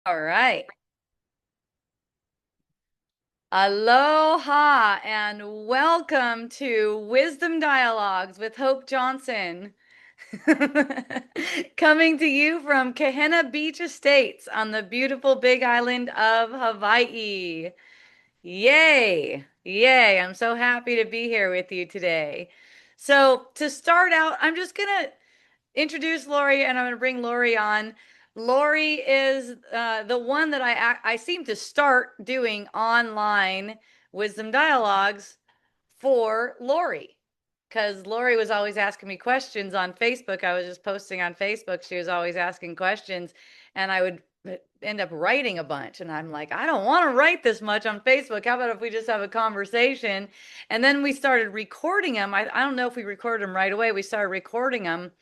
All right. Aloha and welcome to Wisdom Dialogues with Hope Johnson. Coming to you from Kehena Beach Estates on the beautiful Big Island of Hawaii. Yay! Yay! I'm so happy to be here with you today. So, to start out, I'm just gonna introduce Lori, and I'm going to bring Lori on. Lori is the one that I seem to start doing online wisdom dialogues for Lori, because Lori was always asking me questions on Facebook. I was just posting on Facebook. She was always asking questions, and I would end up writing a bunch. And I'm like, I don't want to write this much on Facebook. How about if we just have a conversation? And then we started recording them. I don't know if we recorded them right away. We started recording them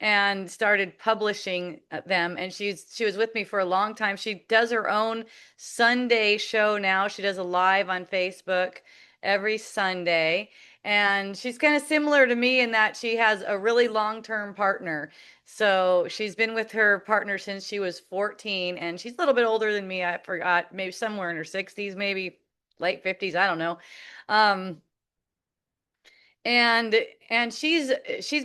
and started publishing them, and she was with me for a long time. She does her own Sunday show now. She does a live on Facebook every Sunday, and she's kind of similar to me in that she has a really long-term partner. So she's been with her partner since she was 14, and she's a little bit older than me. I forgot, maybe somewhere in her 60s, maybe late 50s, I don't know. um and she's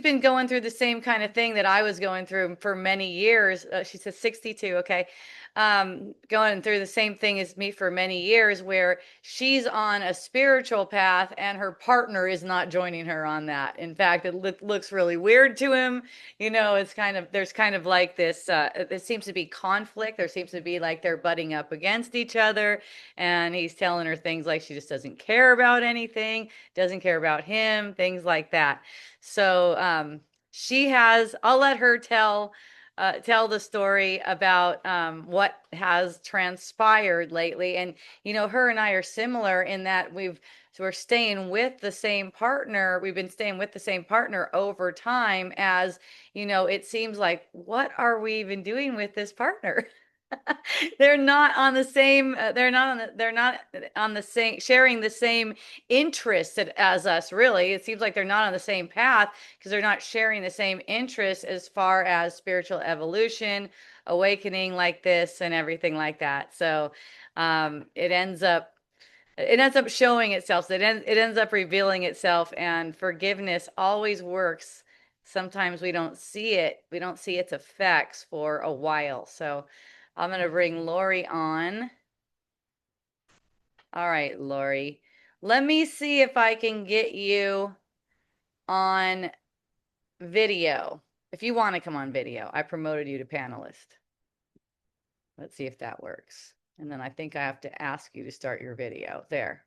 been going through the same kind of thing that I was going through for many years. She says 62, okay. Going through the same thing as me for many years, where she's on a spiritual path and her partner is not joining her on that. In fact, it looks really weird to him. It's kind of, there's kind of like this, there seems to be conflict. There seems to be like they're butting up against each other, and he's telling her things like she just doesn't care about anything, doesn't care about him, things like that. So she has, I'll let her tell the story about what has transpired lately. And her and I are similar in that we're staying with the same partner. We've been staying with the same partner over time, as it seems like, what are we even doing with this partner? They're not on the same they're not on the same, sharing the same interests as us. Really, it seems like they're not on the same path because they're not sharing the same interests as far as spiritual evolution, awakening like this, and everything like that. So it ends up showing itself. So it ends up revealing itself, and forgiveness always works. Sometimes we don't see it. We don't see its effects for a while. So I'm going to bring Lori on. All right, Lori. Let me see if I can get you on video. If you want to come on video, I promoted you to panelist. Let's see if that works. And then I think I have to ask you to start your video. There.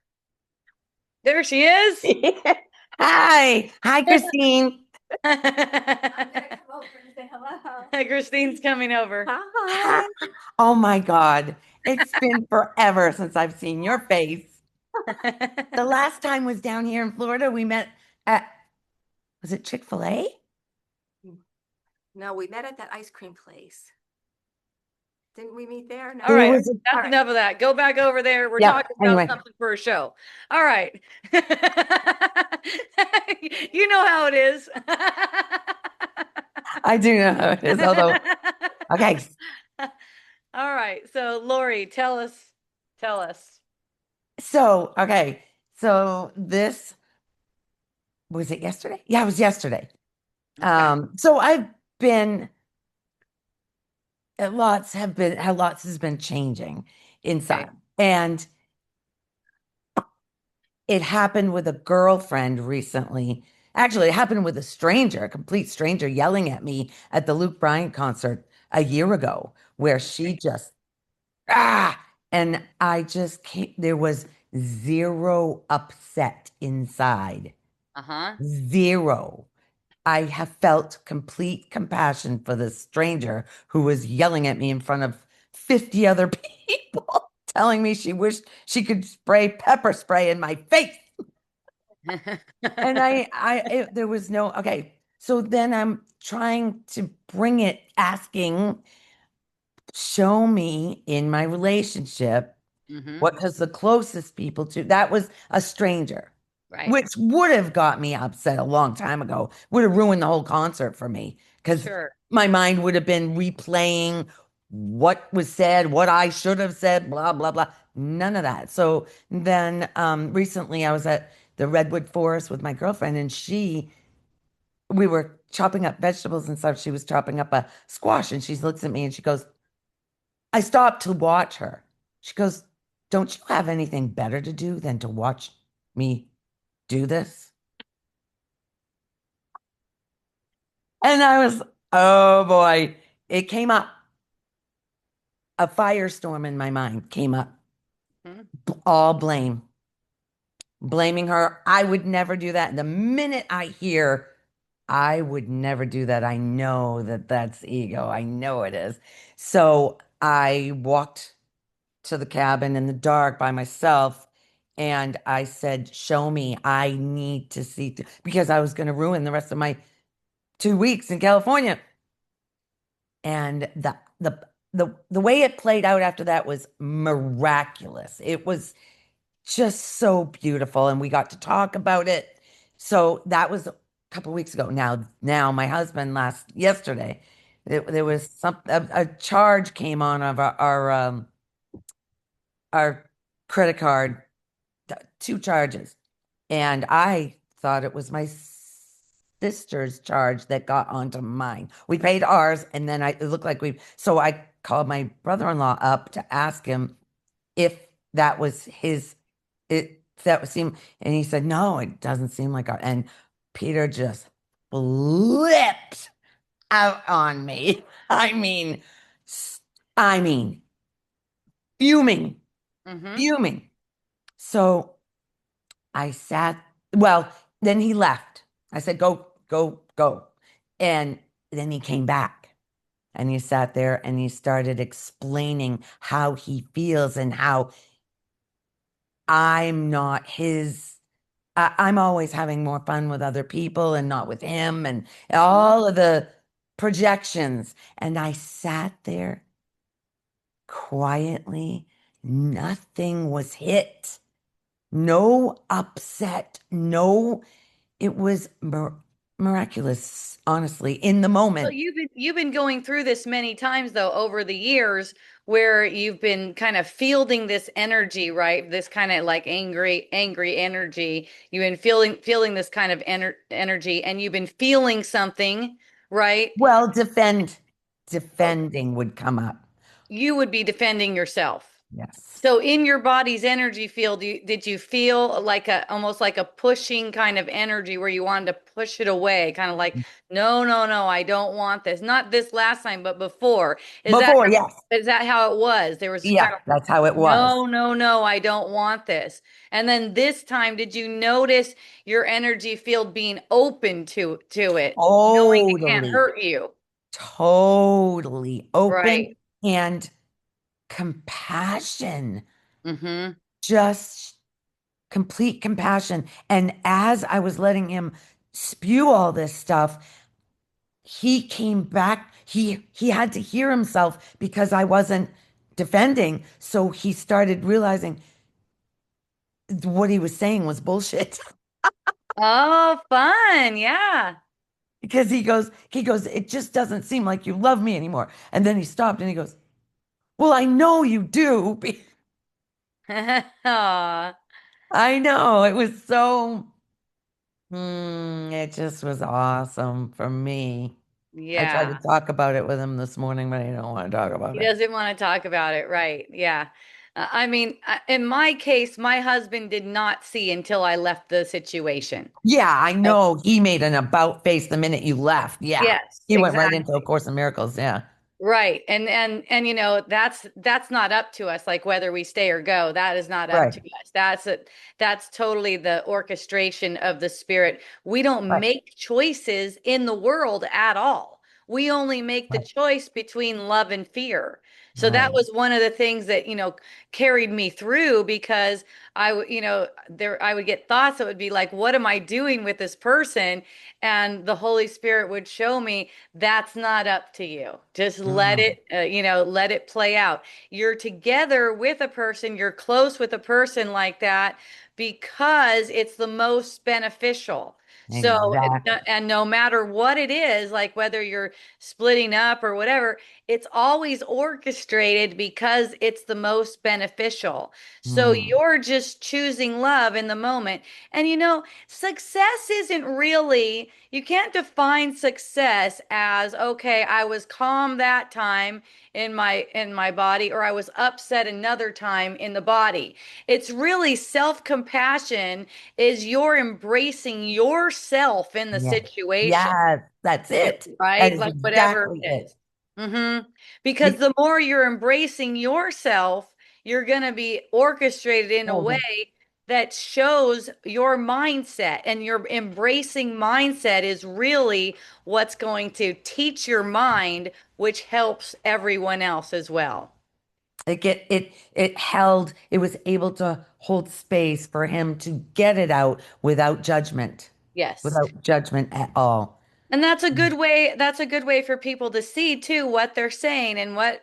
There she is. Hi. Hi, Christine. Christine's coming over. Hi. Oh my God. It's been forever since I've seen your face. The last time was down here in Florida. We met at, was it Chick-fil-A? No, we met at that ice cream place. Didn't we meet there? No. All right, Was that's All right. enough of that. Go back over there. We're Yeah. talking about Anyway, something for a show. All right. You know how it is. I do know how it is. Although, okay. All right. So Lori, tell us. Tell us. Okay. So this, was it yesterday? Yeah, it was yesterday. Okay. So I've been, lots has been changing Okay. inside. And it happened with a girlfriend recently. Actually, it happened with a stranger, a complete stranger, yelling at me at the Luke Bryant concert a year ago, where she just, ah, and I just came, there was zero upset inside. Uh-huh. Zero. I have felt complete compassion for this stranger who was yelling at me in front of 50 other people, telling me she wished she could spray pepper spray in my face. And there was no, okay. So then I'm trying to bring it, asking, show me in my relationship Mm-hmm. what, because the closest people to that was a stranger, Right. which would have got me upset a long time ago, would have ruined the whole concert for me because Sure. my mind would have been replaying what was said, what I should have said, blah, blah, blah. None of that. So then recently I was at the Redwood Forest with my girlfriend, and we were chopping up vegetables and stuff. She was chopping up a squash, and she looks at me and she goes, I stopped to watch her. She goes, don't you have anything better to do than to watch me do this? And I was, oh boy, it came up. A firestorm in my mind came up. Mhm. All blame, blaming her. I would never do that. The minute I hear, I would never do that, I know that that's ego. I know it is. So I walked to the cabin in the dark by myself. And I said, show me, I need to see, because I was going to ruin the rest of my 2 weeks in California. And the way it played out after that was miraculous. It was just so beautiful, and we got to talk about it. So that was a couple of weeks ago. Now my husband yesterday, there was a charge came on of our credit card, two charges, and I thought it was my sister's charge that got onto mine. We paid ours, and then it looked like so I called my brother-in-law up to ask him if that was that was him, and he said, no, it doesn't seem like and Peter just flipped out on me. I mean, I mean, fuming, Mm-hmm. fuming. So I sat, well, then he left. I said, go, go, go. And then he came back and he sat there and he started explaining how he feels and how I'm not his. I'm always having more fun with other people and not with him, and all of the projections. And I sat there quietly. Nothing was hit. No upset. No, it was miraculous, honestly, in the Well, moment. you've been going through this many times though over the years where you've been kind of fielding this energy, right? This kind of like angry energy. You've been feeling this kind of energy and you've been feeling something, right? Well, defending would come up. You would be defending yourself. Yes. So in your body's energy field, did you feel like a almost like a pushing kind of energy where you wanted to push it away, kind of like, no, no, no, I don't want this. Not this last time, but before. Before, yes. Is that how it was? There was kind Yeah, of that's how it was. no, no, no, I don't want this. And then this time, did you notice your energy field being open to it, knowing it can't Totally, hurt you? totally Right. open and compassion, Mm-hmm. just complete compassion. And as I was letting him spew all this stuff, he came back. He had to hear himself because I wasn't defending. So he started realizing what he was saying was bullshit. Oh, fun. Yeah. Because he goes, it just doesn't seem like you love me anymore. And then he stopped and he goes, well, I know you do. Aw, I know. It was so, it just was awesome for me. I tried to yeah. talk about it with him this morning, but I don't want to talk about He it. doesn't want to talk about it, right? Yeah. I mean, in my case, my husband did not see until I left the situation. Yeah, I Uh, know he made an about face the minute you left. Yeah. Yes, He went right into A exactly. Course in Miracles. Yeah. Right. And that's not up to us, like whether we stay or go. That is not up Right. to us. That's totally the orchestration of the spirit. We don't Right. make choices in the world at all. We only make the Right. choice between love and fear. So that Right. was one of the things that, carried me through because I would get thoughts that would be like, what am I doing with this person? And the Holy Spirit would show me that's not up to you. Just Mhm. let it play out. You're together with a person, you're close with a person like that because it's the most beneficial. So, Exactly. and no matter what it is, like whether you're splitting up or whatever, it's always orchestrated because it's the most beneficial. So Mm. you're just choosing love in the moment. And success isn't really, you can't define success as, okay, I was calm that time in my body, or I was upset another time in the body. It's really self-compassion is you're embracing yourself in the Yeah. situation, Yes, that's it. That right? is Like whatever exactly it it. is. Because Be- the more you're embracing yourself, you're going to be orchestrated in a Hold way on. that shows your mindset, and your embracing mindset is really what's going to teach your mind, which helps everyone else as well. It was able to hold space for him to get it out Yes. without judgment at all. And that's a good way for people to see too what they're saying, and what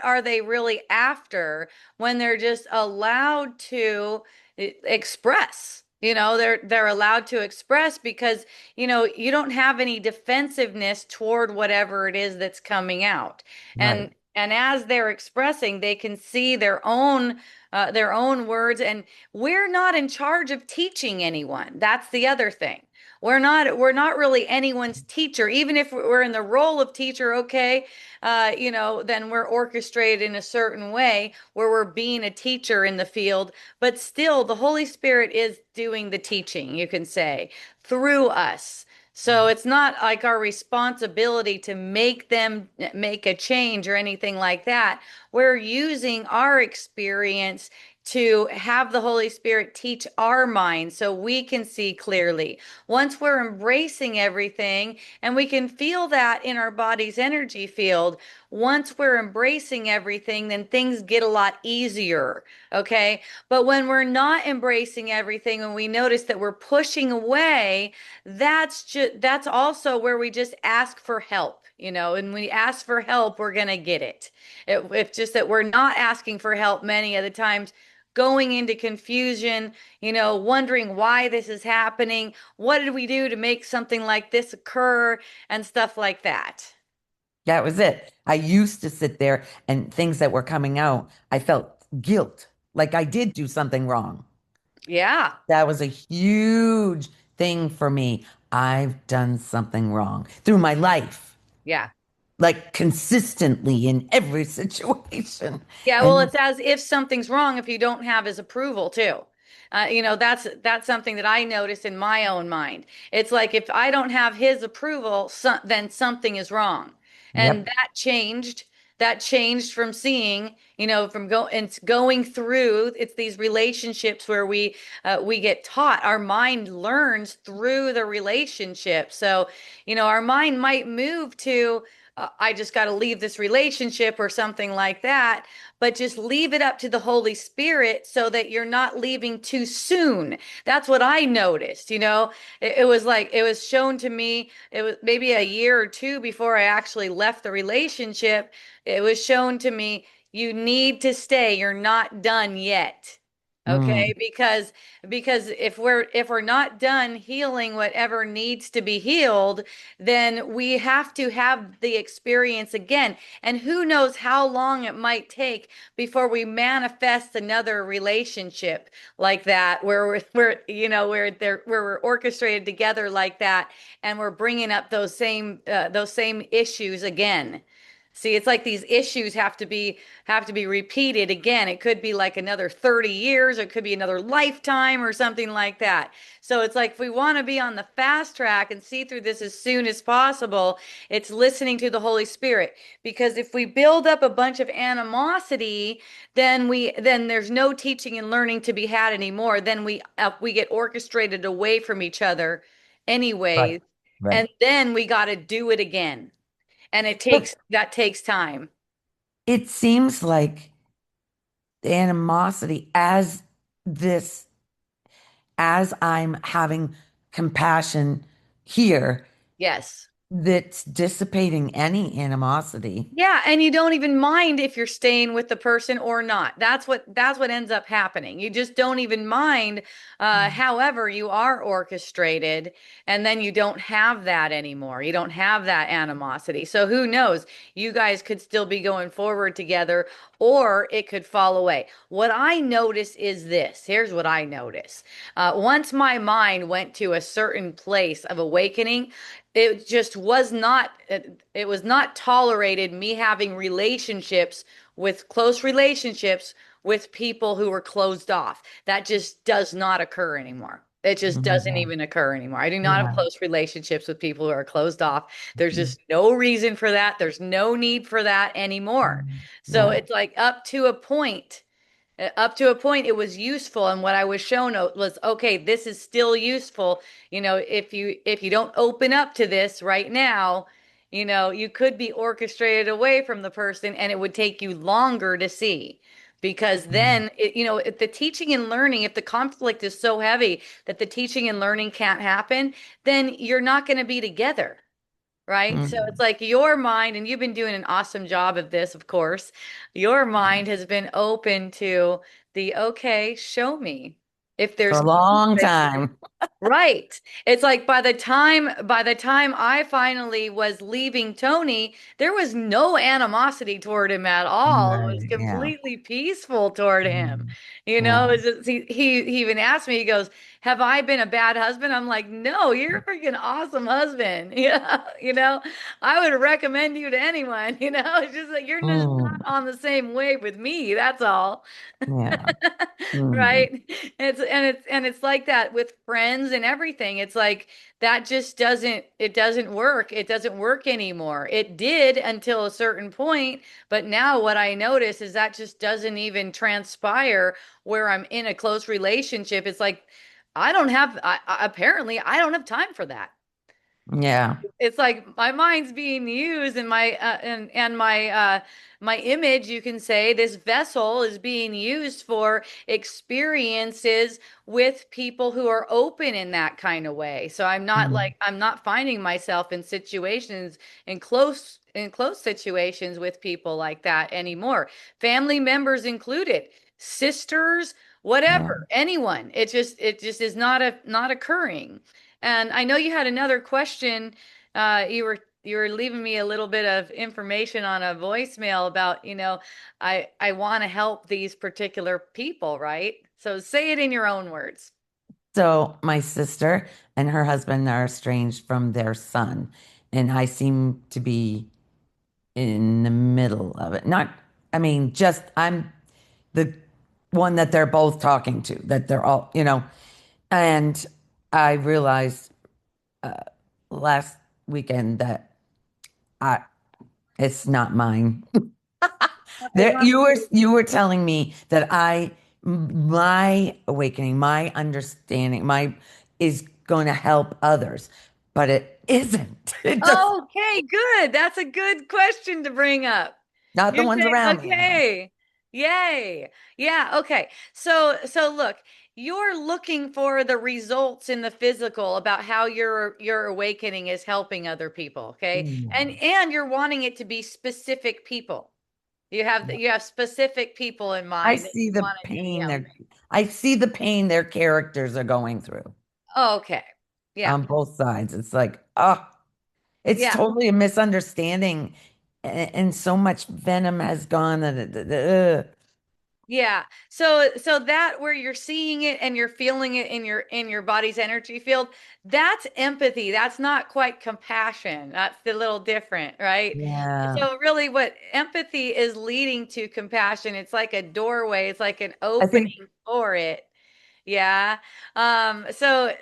are they really after when they're just allowed to express. They're allowed to express because you don't have any defensiveness toward whatever it is that's coming out. Right. And as they're expressing, they can see their own words, and we're not in charge of teaching anyone. That's the other thing. We're not really anyone's teacher. Even if we're in the role of teacher, okay, then we're orchestrated in a certain way where we're being a teacher in the field, but still the Holy Spirit is doing the teaching, you can say, through us. So it's not like our responsibility to make them make a change or anything like that. We're using our experience to have the Holy Spirit teach our minds so we can see clearly. Once we're embracing everything, and we can feel that in our body's energy field, once we're embracing everything, then things get a lot easier. Okay. But when we're not embracing everything and we notice that we're pushing away, that's also where we just ask for help. And we ask for help, we're going to get it. It's just that we're not asking for help many of the times, going into confusion, wondering why this is happening. What did we do to make something like this occur, and stuff like that? That was it. I used to sit there and things that were coming out, I felt guilt, like I did do something wrong. Yeah. That was a huge thing for me. I've done something wrong through my life, Yeah. like consistently in every situation. Yeah, well, And it's as if something's wrong if you don't have his approval too. That's something that I notice in my own mind. It's like if I don't have his approval, then something is wrong. And yep. that changed. That changed from seeing, from going through. It's these relationships where we get taught. Our mind learns through the relationship. So, our mind might move to, I just got to leave this relationship or something like that, but just leave it up to the Holy Spirit so that you're not leaving too soon. That's what I noticed. It was like it was shown to me, it was maybe a year or two before I actually left the relationship. It was shown to me, you need to stay. You're not done yet. Mm. Okay, because if we're not done healing whatever needs to be healed, then we have to have the experience again. And who knows how long it might take before we manifest another relationship like that, where we're orchestrated together like that, and we're bringing up those same issues again. See, it's like these issues have to be repeated again. It could be like another 30 years, or it could be another lifetime or something like that. So it's like if we want to be on the fast track and see through this as soon as possible, it's listening to the Holy Spirit. Because if we build up a bunch of animosity, then there's no teaching and learning to be had anymore. Then we get orchestrated away from each other Right. anyways, Right. and then we got to do it again. And But that takes time. it seems like the animosity this, as I'm having compassion here, Yes. that's dissipating any animosity. Yeah, and you don't even mind if you're staying with the person or not. That's what ends up happening. You just don't even mind. However, you are orchestrated, and then you don't have that anymore. You don't have that animosity. So who knows? You guys could still be going forward together, or it could fall away. What I notice is this. Here's what I notice. Once my mind went to a certain place of awakening, it just was not it was not tolerated me having relationships with close relationships with people who were closed off. That just does not occur anymore. It just doesn't Yeah. even occur anymore. I do not have Yeah. close relationships with people who are closed off. There's just no reason for that. There's no need for that anymore. So Yeah. it's like up to a point it was useful, and what I was shown was, okay, this is still useful. If you don't open up to this right now, you could be orchestrated away from the person, and it would take you longer to see, because then if the teaching and learning, if the conflict is so heavy that the teaching and learning can't happen, then you're not going to be together. Right. So it's Mm. like your mind, and you've been doing an awesome job of this, of course. Your mind has been open to okay, show me if For there's a long conflict. time. Right. It's like by the time I finally was leaving Tony, there was no animosity toward him at all. It was Right. Yeah. completely peaceful toward him. Mm. Yeah. He even asked me, he goes, "Have I been a bad husband?" I'm like, "No, you're a freaking awesome husband." Yeah, I would recommend you to anyone, It's just like you're just not Mm. on the same wave with me, that's all. Yeah. Mm. Right. And it's like that with friends and everything. It's like that just doesn't work. It doesn't work anymore. It did until a certain point, but now what I notice is that just doesn't even transpire where I'm in a close relationship. It's like apparently I don't have time for that. Yeah. It's like my mind's being used, and my image, you can say, this vessel is being used for experiences with people who are open in that kind of way. So Mm. I'm not finding myself in situations, in close situations with people like that anymore. Family members included, sisters, Yeah. whatever, anyone. It just is not occurring. And I know you had another question. You were leaving me a little bit of information on a voicemail about, I want to help these particular people, right? So say it in your own words. So my sister and her husband are estranged from their son, and I seem to be in the middle of it. Not, I mean, just I'm the one that they're both talking to, that they're all, and I realized last weekend that I it's not mine. Okay, There, you were telling me that my awakening, my understanding, my is going to help others, but it isn't. It does okay, good. That's a good question to bring up. not the You're ones saying, around me anyway. okay, yay. Yeah, okay. So look, you're looking for the results in the physical about how your awakening is helping other people, okay? And Mm. and you're wanting it to be specific people. You have specific people in I mind that see you the want it to be pain helping. there. I see the pain their characters are going through Okay. Yeah. on both sides. It's like, oh, it's Yeah. totally a misunderstanding, and so much venom has gone that Yeah. So that where you're seeing it and you're feeling it in your body's energy field, that's empathy. That's not quite compassion. That's a little different, right? yeah. So really what empathy is leading to compassion, it's like a doorway, it's like an I think opening for it. Yeah. So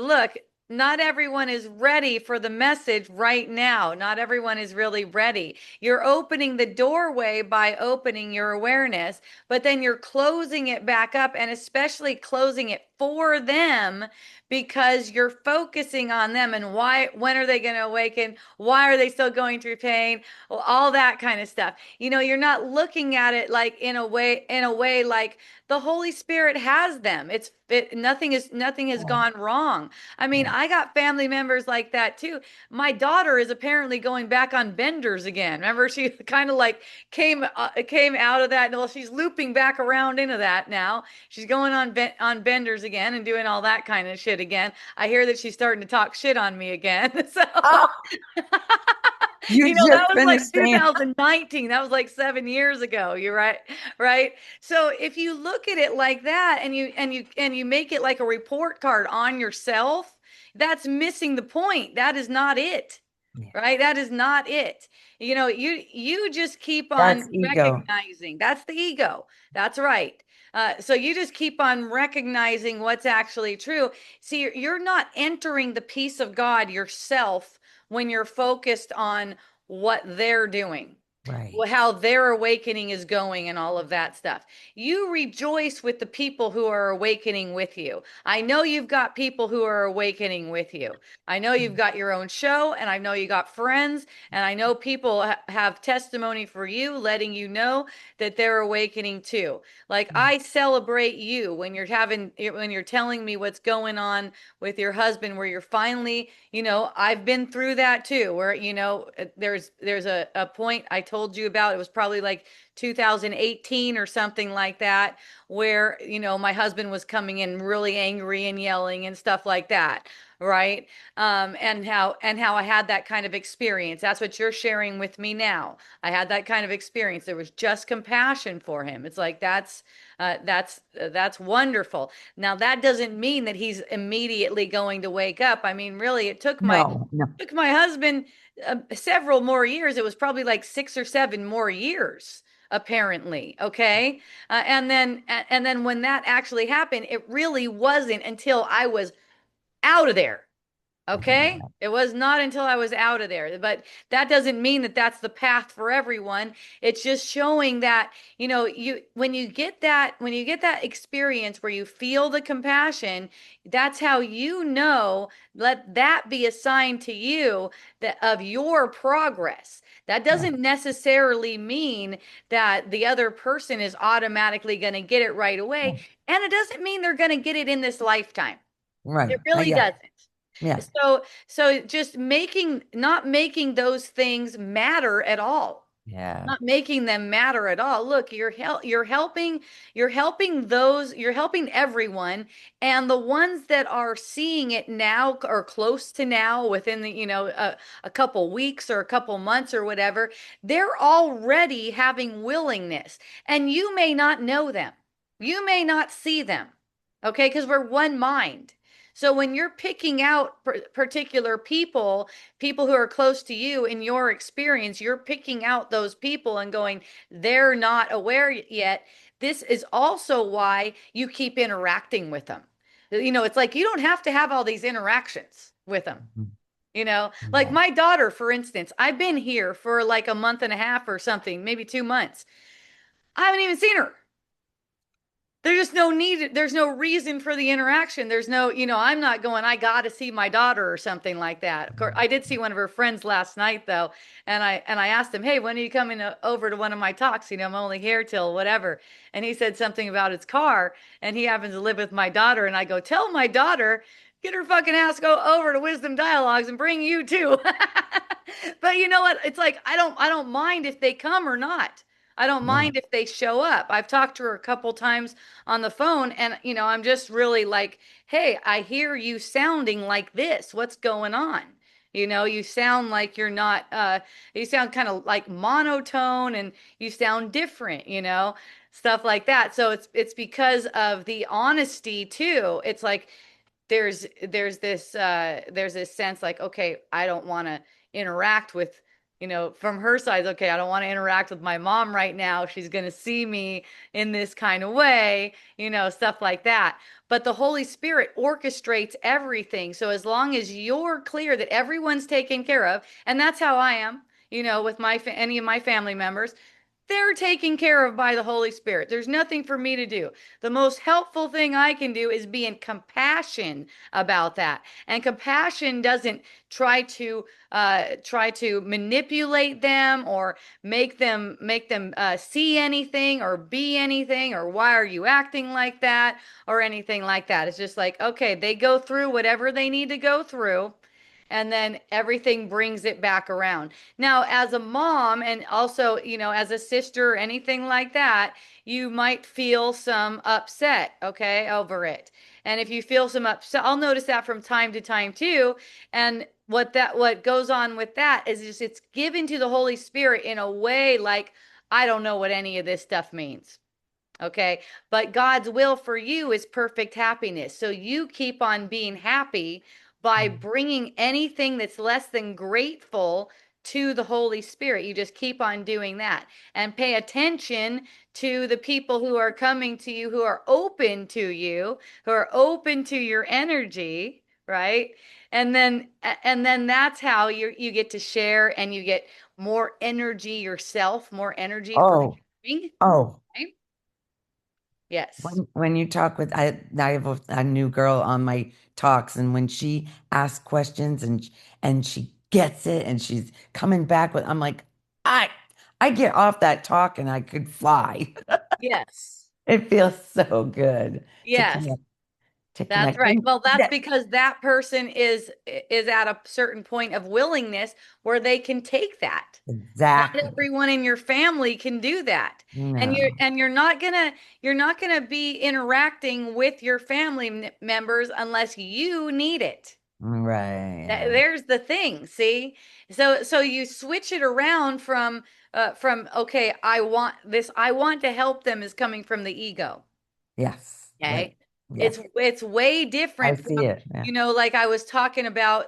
look, not everyone is ready for the message right now. Not everyone is really ready. You're opening the doorway by opening your awareness, but then you're closing it back up, and especially closing it for them because you're focusing on them and why, when are they going to awaken? Why are they still going through pain? Well, all that kind of stuff. You're not looking at it like in a way like the Holy Spirit has them. Nothing has Oh, gone wrong. I mean, right. I got family members like that too. My daughter is apparently going back on benders again. Remember, she kind of like came out of that. Well, she's looping back around into that now. She's going on benders again and doing all that kind of shit again. I hear that she's starting to talk shit on me again. So Oh, you that just was like finished saying, 2019. That was like 7 years ago. You're right, right? So if you look at it like that and you make it like a report card on yourself, that's missing the point. That is not it. yeah, Right? That is not it. You just keep on that's ego. recognizing. That's the ego. That's right. So you just keep on recognizing what's actually true. See, you're not entering the peace of God yourself when you're focused on what they're doing, Right. how their awakening is going and all of that stuff. You rejoice with the people who are awakening with you. I know you've got people who are awakening with you. I know you've got your own show, and I know you got friends, and I know people have testimony for you, letting you know that they're awakening too. Like I celebrate you when you're telling me what's going on with your husband, where you're finally, I've been through that too, where there's a point I told you about. It was probably like 2018 or something like that, where my husband was coming in really angry and yelling and stuff like that, right? And how I had that kind of experience. That's what you're sharing with me now. I had that kind of experience. There was just compassion for him. It's like that's wonderful. Now that doesn't mean that he's immediately going to wake up. I mean, really, it No, no. took my husband several more years. It was probably like 6 or 7 more years, apparently. Okay. And then when that actually happened, it really wasn't until I was out of there. Okay. It was not until I was out of there. But that doesn't mean that that's the path for everyone. It's just showing that, when you get that experience where you feel the compassion, that's how let that be a sign to you that of your progress. That Right. doesn't necessarily mean that the other person is automatically going to get it right away. And it doesn't mean they're going to get it in this lifetime. Right. It really Yeah. doesn't. Yeah. So just not making those things matter at all. Yeah. Not making them matter at all. Look, you're helping everyone, and the ones that are seeing it now or close to now within a couple weeks or a couple months or whatever, they're already having willingness, and you may not know them. You may not see them. Okay, because we're one mind. So when you're picking out particular people who are close to you in your experience, you're picking out those people and going, they're not aware yet. This is also why you keep interacting with them. It's like you don't have to have all these interactions with them. Mhm. Like Yeah. my daughter, for instance, I've been here for like a month and a half or something, maybe 2 months. I haven't even seen her. There's just no need. There's no reason for the interaction. There's no, I'm not going, I got to see my daughter or something like that. Of course, I did see one of her friends last night though. And I asked him, hey, when are you coming over to one of my talks? I'm only here till whatever. And he said something about his car, and he happens to live with my daughter. And I go, tell my daughter, get her fucking ass go over to Wisdom Dialogues and bring you too. But you know what? It's like I don't mind if they come or not. I don't Yeah. mind if they show up. I've talked to her a couple times on the phone, and I'm just really like, hey, I hear you sounding like this. What's going on? You sound like you're not you sound kind of like monotone, and you sound different, stuff like that. So it's because of the honesty too. It's like there's this sense like, okay, I don't want to interact with, from her side, okay, I don't want to interact with my mom right now. She's going to see me in this kind of way, stuff like that. But the Holy Spirit orchestrates everything. So as long as you're clear that everyone's taken care of, and that's how I am, with any of my family members, they're taken care of by the Holy Spirit. There's nothing for me to do. The most helpful thing I can do is be in compassion about that. And compassion doesn't try to manipulate them or make them see anything or be anything or why are you acting like that or anything like that. It's just like, okay, they go through whatever they need to go through and then everything brings it back around. Now, as a mom and also, as a sister or anything like that, you might feel some upset, okay, over it. And if you feel some upset, I'll notice that from time to time too. And what goes on with that is just it's given to the Holy Spirit in a way like I don't know what any of this stuff means. Okay. But God's will for you is perfect happiness. So you keep on being happy by bringing anything that's less than grateful to the Holy Spirit. You just keep on doing that and pay attention to the people who are coming to you, who are open to you, who are open to your energy, right? And then that's how you get to share and you get more energy yourself, more energy for Oh, giving, oh. right? Yes. When you talk with I have a new girl on my talks, and when she asks questions and she gets it and she's coming back with, I'm like, I I get off that talk and I could fly. Yes. It feels so good to Yes. That's connect. right. And Well, that's that, because that person is at a certain point of willingness where they can take that. Not exactly. everyone in your family can do that. And you're No. and you're not gonna be interacting with your family members unless you need it. Right. Yeah. There's the thing, see? So you switch it around from okay, I want to help them is coming from the ego. Yes. Right. Okay. Yes. It's way I different see from, it. Yeah. like I was talking about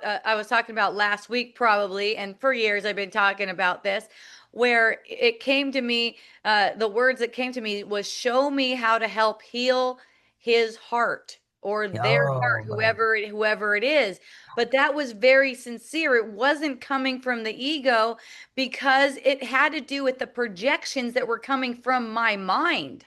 last week probably, and for years I've been talking about this, where it came to me, the words that came to me was show me how to help heal his heart or their heart, Oh, right. whoever it is. But that was very sincere. It wasn't coming from the ego because it had to do with the projections that were coming from my mind.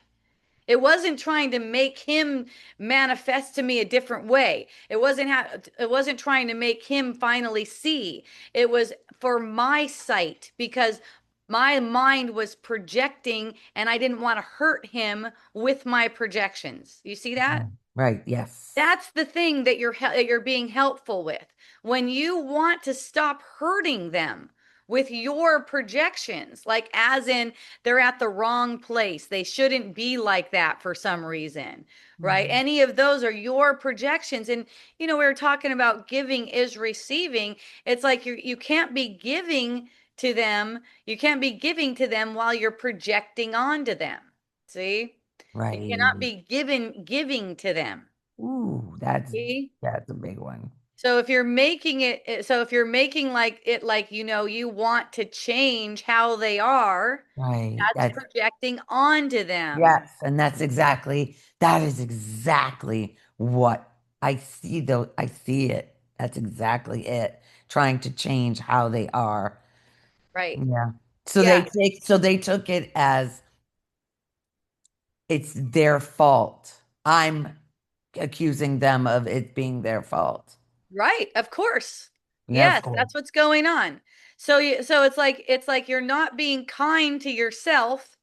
It wasn't trying to make him manifest to me a different way. It wasn't trying to make him finally see. It was for my sight because my mind was projecting and I didn't want to hurt him with my projections. You see that? Right. Yes. That's the thing that you're being helpful with. When you want to stop hurting them with your projections, like as in they're at the wrong place. They shouldn't be like that for some reason, right? Mhm. Any of those are your projections. And we were talking about giving is receiving. It's like you can't be giving to them. You can't be giving to them while you're projecting onto them. See? You cannot Right. be giving to them. Ooh, See? that's a big one. So if you're making like you want to change how they are, Right. that's That's projecting onto them. yes, and that is exactly what I see though. I see it. That's exactly it. Trying to change how they are. Right. Yeah. Yeah. So they took it as it's their fault. I'm accusing them of it being their fault. Right, of course. Yes, Therefore, that's what's going on. So it's like you're not being kind to yourself.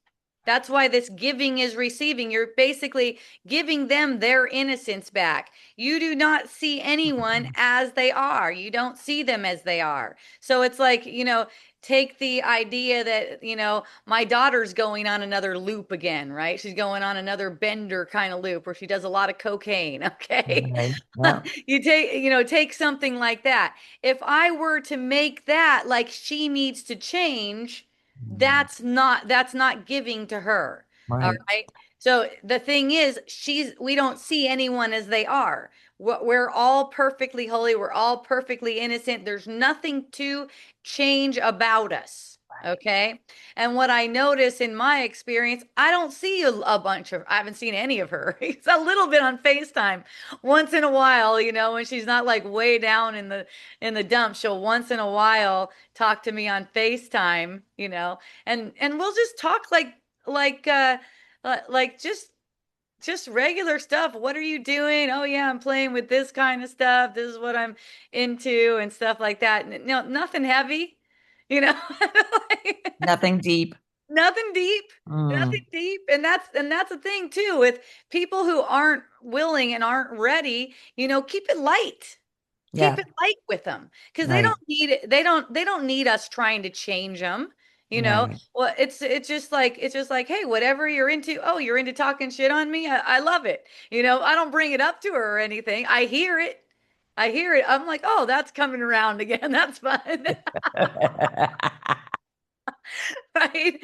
That's why this giving is receiving. You're basically giving them their innocence back. You do not see anyone as they are. You don't see them as they are. So it's like, take the idea that, my daughter's going on another loop again, right? She's going on another bender kind of loop where she does a lot of cocaine, okay? right? Yeah. Take something like that. If I were to make that like she needs to change, that's not giving to her. All Right. right. So the thing is, we don't see anyone as they are. we're all perfectly holy. We're all perfectly innocent. There's nothing to change about us. Okay. And what I notice in my experience, I don't see a bunch of, I haven't seen any of her. It's a little bit on FaceTime once in a while, when she's not like way down in the dumps, she'll once in a while talk to me on FaceTime, and we'll just talk like like just regular stuff. What are you doing? Oh yeah, I'm playing with this kind of stuff. This is what I'm into and stuff like that. No, nothing heavy, you know. Like, Nothing deep. nothing deep. Nothing Mm, deep. And that's the thing too with people who aren't willing and aren't ready, keep it light. Keep yeah, it light with them because they right, don't need it. They don't need us trying to change them. right. Well, it's just like, hey, whatever you're into. Oh, you're into talking shit on me. I love it. I don't bring it up to her or anything. I hear it. I hear it. I'm like, oh, that's coming around again. That's fun. Right?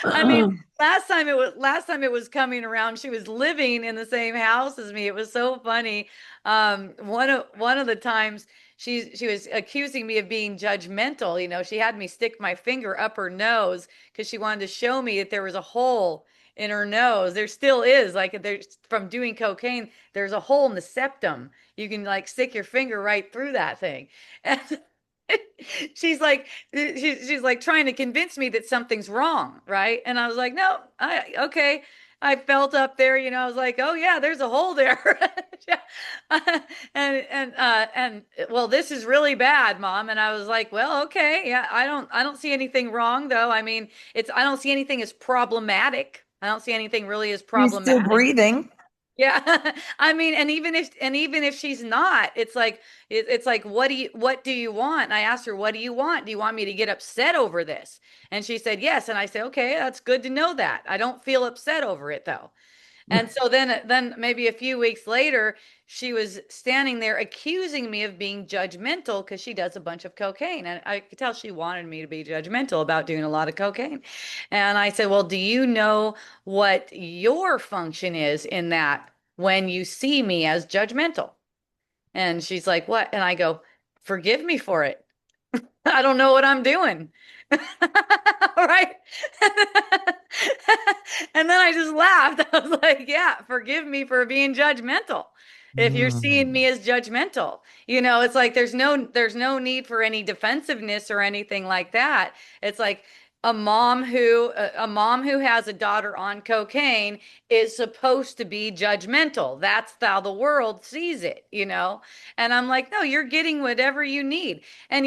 I mean, last time it was coming around, she was living in the same house as me. It was so funny. One of the times she was accusing me of being judgmental. She had me stick my finger up her nose because she wanted to show me that there was a hole in her nose. There still is, like there's from doing cocaine, there's a hole in the septum. You can like stick your finger right through that thing. And she's like she's like trying to convince me that something's wrong, right? And I was like, no, okay. I felt up there, I was like, oh yeah, there's a hole there. Yeah. And well, this is really bad, Mom. And I was like, well, okay, yeah, I don't see anything wrong though. I mean, I don't see anything as problematic. I don't see anything really as She's still problematic. breathing. Yeah. I mean, and even if she's not, it's like what do you want? And I asked her, what do you want? Do you want me to get upset over this? And she said, yes. And I said, okay, that's good to know that. I don't feel upset over it though. And so then maybe a few weeks later, she was standing there accusing me of being judgmental because she does a bunch of cocaine. And I could tell she wanted me to be judgmental about doing a lot of cocaine. And I said, well, do you know what your function is in that when you see me as judgmental? And she's like, what? And I go, forgive me for it. I don't know what I'm doing. Right? And then I just laughed. I was like, yeah, forgive me for being judgmental. If you're seeing me Mm. as judgmental, it's like there's no need for any defensiveness or anything like that. It's like a mom who has a daughter on cocaine is supposed to be judgmental. That's how the world sees it. And I'm like, no, you're getting whatever you need. And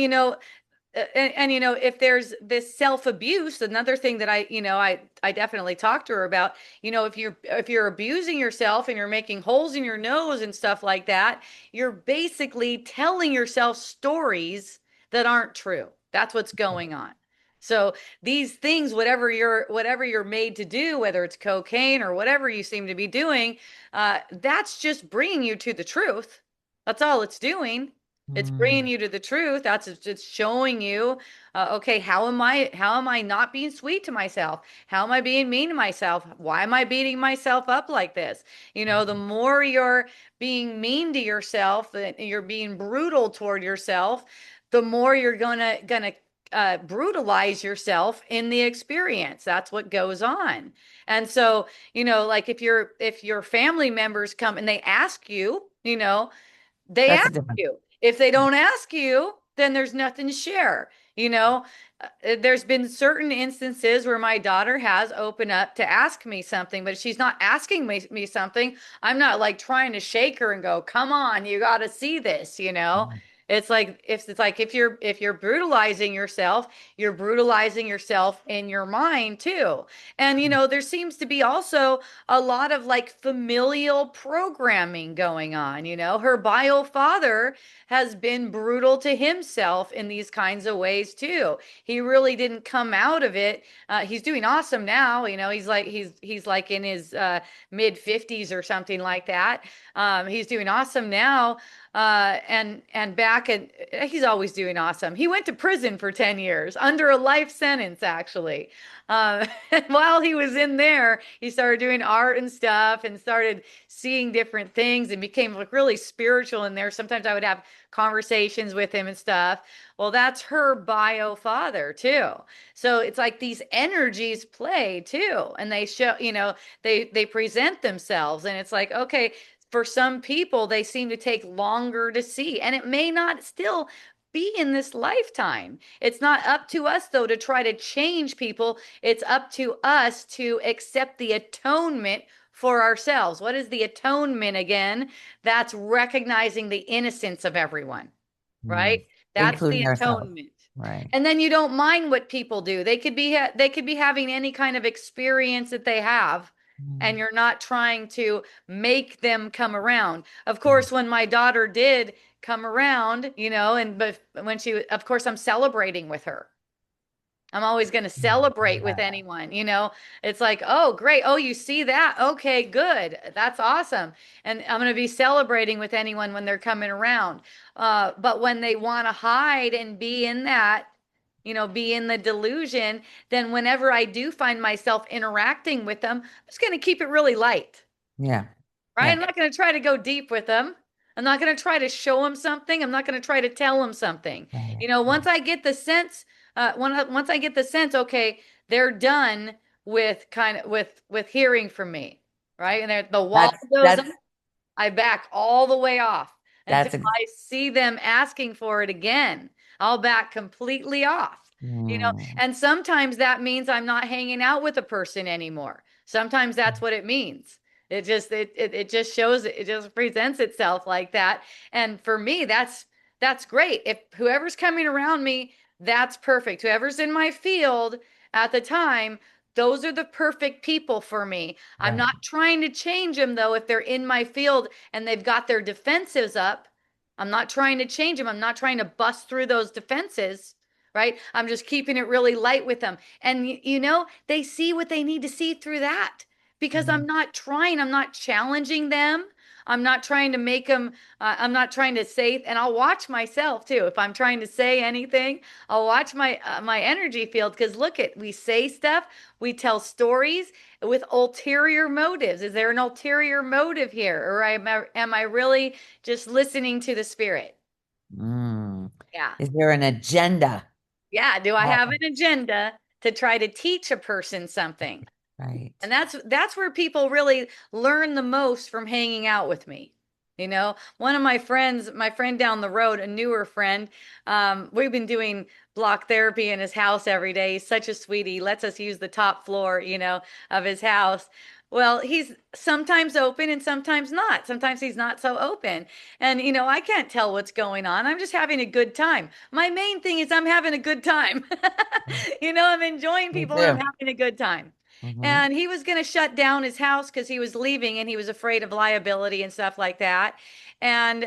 if there's this self-abuse, another thing that I definitely talked to her about, if you're abusing yourself and you're making holes in your nose and stuff like that, you're basically telling yourself stories that aren't true. That's what's going on. So these things, whatever you're made to do, whether it's cocaine or whatever you seem to be doing, that's just bringing you to the truth. That's all it's doing. It's bringing Mm. you to the truth. It's showing you, okay, how am I not being sweet to myself? How am I being mean to myself? Why am I beating myself up like this? The more you're being mean to yourself, that you're being brutal toward yourself, the more you're gonna brutalize yourself in the experience. That's what goes on. And so, like if your family members come and they ask you, they That's a ask different. you. If they don't ask you, then there's nothing to share. There's been certain instances where my daughter has opened up to ask me something, but she's not asking me something. I'm not like trying to shake her and go, "Come on, you got to see this." It's like if you're brutalizing yourself, you're brutalizing yourself in your mind too. And there seems to be also a lot of like familial programming going on. Her bio father has been brutal to himself in these kinds of ways too. He really didn't come out of it. He's doing awesome now. He's like in his mid 50s or something like that. He's doing awesome now. And back back and he's always doing awesome. He went to prison for 10 years under a life sentence, actually. And while he was in there, he started doing art and stuff and started seeing different things and became like really spiritual in there. Sometimes I would have conversations with him and stuff. Well, that's her bio father too. So it's like these energies play too, and they show, they present themselves, and it's like, okay, for some people, they seem to take longer to see, and it may not still be in this lifetime. It's not up to us, though, to try to change people. It's up to us to accept the atonement for ourselves. What is the atonement again? That's recognizing the innocence of everyone, right? Mm. That's the Including ourselves. atonement. Right. And then you don't mind what people do. They could be having any kind of experience that they have, and Mm. you're not trying to make them come around. Of course, when my daughter did come around, and but when of course I'm celebrating with her. I'm always going to celebrate with Yeah. anyone. It's like, oh, great. Oh, you see that? Okay, good. That's awesome. And I'm going to be celebrating with anyone when they're coming around. But when they want to hide and be in that, be in the delusion, then whenever I do find myself interacting with them, I'm just going to keep it really light, Yeah. right? I'm Yeah. not going to try to go deep with them. I'm not going to try to show them something. I'm not going to try to tell them something. Right. Once I get the sense, once I get the sense, okay, they're done with kind of with hearing from me, right? And the wall That's goes up, that's I back all the way off until that's a I see them asking for it again. I'll back completely off. mm, And sometimes that means I'm not hanging out with a person anymore. Sometimes that's what it means. It just shows it just presents itself like that. And for me, that's great. If whoever's coming around me, that's perfect. Whoever's in my field at the time, those are the perfect people for me. I'm right. not trying to change them though. If they're in my field and they've got their defenses up, I'm not trying to change them. I'm not trying to bust through those defenses, right? I'm just keeping it really light with them. And they see what they need to see through that because Mm. I'm not challenging them. I'm not trying to make them, I'm not trying to say, and I'll watch myself too. If I'm trying to say anything, I'll watch my energy field because look at, we say stuff, we tell stories with ulterior motives. Is there an ulterior motive here? Or am I really just listening to the spirit? Mm. Yeah. Is there an agenda? Yeah. Do I have Oh, an agenda to try to teach a person something? right. And that's where people really learn the most from hanging out with me. One of my friends, my friend down the road, a newer friend, we've been doing block therapy in his house every day. He's such a sweetie. He lets us use the top floor, of his house. Well, he's sometimes open and sometimes not. Sometimes he's not so open. And, I can't tell what's going on. I'm just having a good time. My main thing is I'm having a good time. I'm enjoying Me people and I'm too. having a good time. Hmm. And he was going to shut down his house because he was leaving and he was afraid of liability and stuff like that. And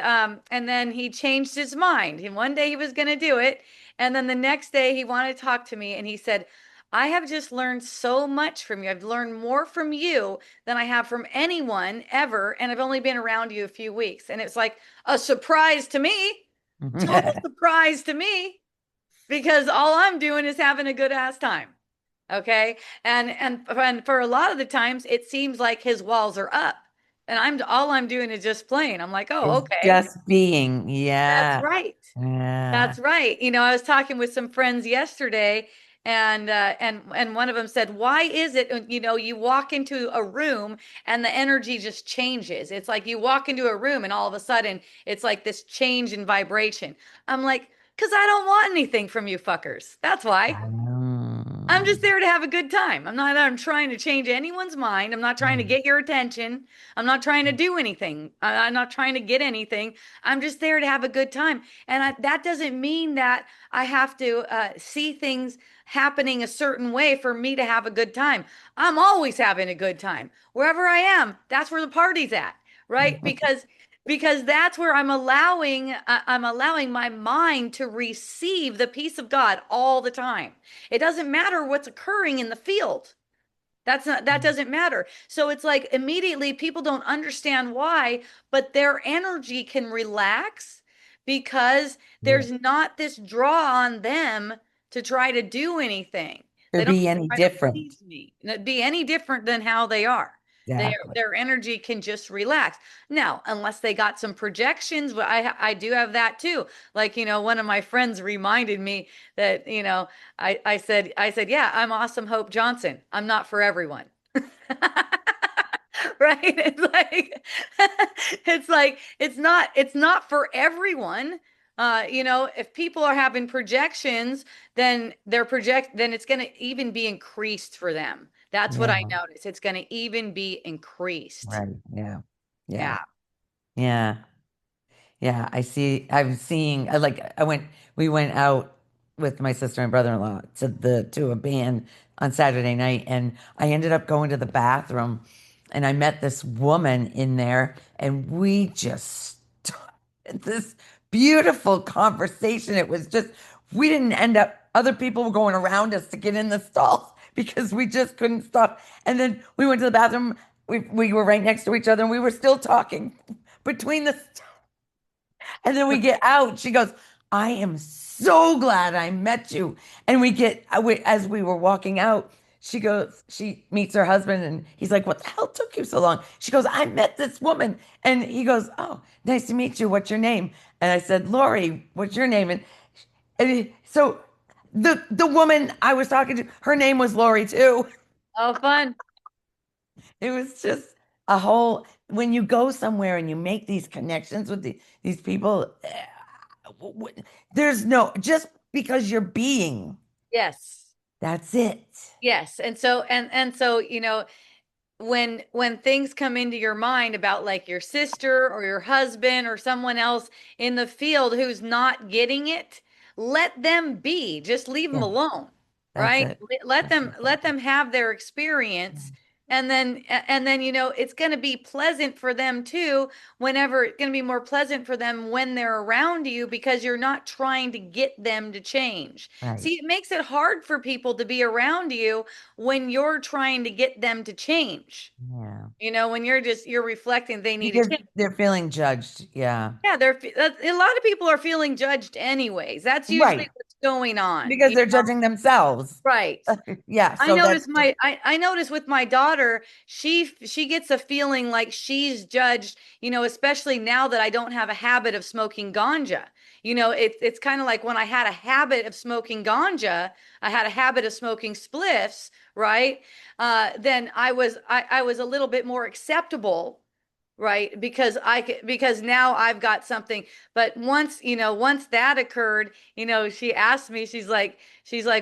then he changed his mind. And one day he was going to do it. And then the next day he wanted to talk to me and he said, I have just learned so much from you. I've learned more from you than I have from anyone ever. And I've only been around you a few weeks. And it's like a surprise to me, total surprise to me, because all I'm doing is having a good ass time. Okay. And for a lot of the times it seems like his walls are up. And all I'm doing is just playing. I'm like, oh, It's okay. just being. That's Yeah. right. Yeah. That's right. I was talking with some friends yesterday, and one of them said, "Why is it, you walk into a room and the energy just changes? It's like you walk into a room and all of a sudden it's like this change in vibration." I'm like, "Because I don't want anything from you fuckers. That's why." I'm just Mm. there to have a good time. I'm trying to change anyone's mind. I'm not trying to get your attention. I'm not trying to do anything. I'm not trying to get anything. I'm just there to have a good time. And that doesn't mean that I have to see things happening a certain way for me to have a good time. I'm always having a good time. Wherever I am, that's where the party's at, right? Because that's where I'm allowing my mind to receive the peace of God all the time. It doesn't matter what's occurring in the field. That doesn't matter. So it's like immediately people don't understand why, but their energy can relax because Yeah. there's not this draw on them to try to do anything. Or They don't be any try to different. please me, be any different than how they are. Exactly. Their energy can just relax. Now, unless they got some projections, but I do have that too. Like, one of my friends reminded me that, I said, yeah, I'm Awesome Hope Johnson. I'm not for everyone. Right? It's not for everyone. If people are having projections, then it's going to even be increased for them. That's what I Yeah. notice. It's going to even be increased. Right. Yeah. Yeah. Yeah. Yeah. Yeah, I see. I'm seeing. We went out with my sister and brother-in-law to a band on Saturday night, and I ended up going to the bathroom, and I met this woman in there, and we just started this beautiful conversation. It was just we didn't end up. Other people were going around us to get in the stalls because we just couldn't stop. And then we went to the bathroom. We were right next to each other, and we were still talking between the. And then we get out. She goes, I am so glad I met you. And as we were walking out, she meets her husband and he's like, what the hell took you so long? She goes, I met this woman. And he goes, oh, nice to meet you. What's your name? And I said, Lori, what's your name? So the woman I was talking to, her name was Lori too. Oh, fun. It was just a whole, when you go somewhere and you make these connections with these people, there's no, just because you're being, Yes. that's it. Yes. And so, when things come into your mind about like your sister or your husband or someone else in the field who's not getting it, let them be. Just leave them Yeah, alone, that's right? it. Let That's them have their experience, and then it's going to be pleasant for them too. Whenever it's going to be more pleasant for them when they're around you because you're not trying to get them to change. right. See, it makes it hard for people to be around you when you're trying to get them to change. Yeah. When you're reflecting they need to Because change. they're feeling judged. Yeah. Yeah, a lot of people are feeling judged anyways. That's usually Right. what's going on, Because they're judging themselves. right? Yeah. I So notice that's just, I notice with my daughter, she gets a feeling like she's judged, especially now that I don't have a habit of smoking ganja. It's kind of like when I had a habit of smoking ganja, I had a habit of smoking spliffs, right? Then I was a little bit more acceptable, right? Because now I've got something. But once that occurred, she asked me, she's like,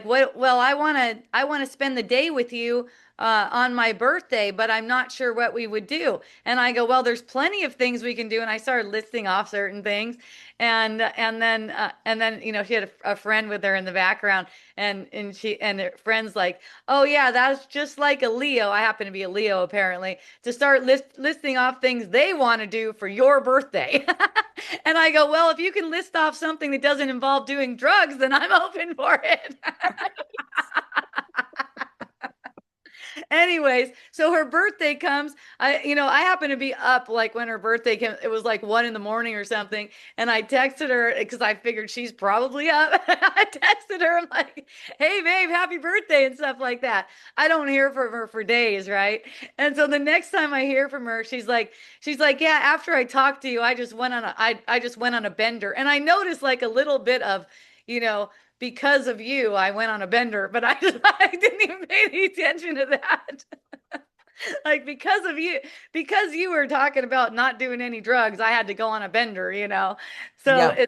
what, well, I want to spend the day with you on my birthday, but I'm not sure what we would do. And I go, well, there's plenty of things we can do. And I started listing off certain things. And then she had a friend with her in the background, and her friend's like, oh yeah, that's just like a Leo. I happen to be a Leo apparently, to start listing off things they want to do for your birthday. And I go, well, if you can list off something that doesn't involve doing drugs, then I'm open for it. Anyways, so her birthday comes. I happen to be up like when her birthday came. It was like 1 in the morning or something. And I texted her because I figured she's probably up. I texted her, I'm like, hey, babe, happy birthday and stuff like that. I don't hear from her for days, right? And so the next time I hear from her, she's like, yeah, after I talked to you, I just went on a bender. And I noticed like a little bit of, you know, because of you, I went on a bender, but I didn't even pay any attention to that. Like because you were talking about not doing any drugs, I had to go on a bender. So yeah.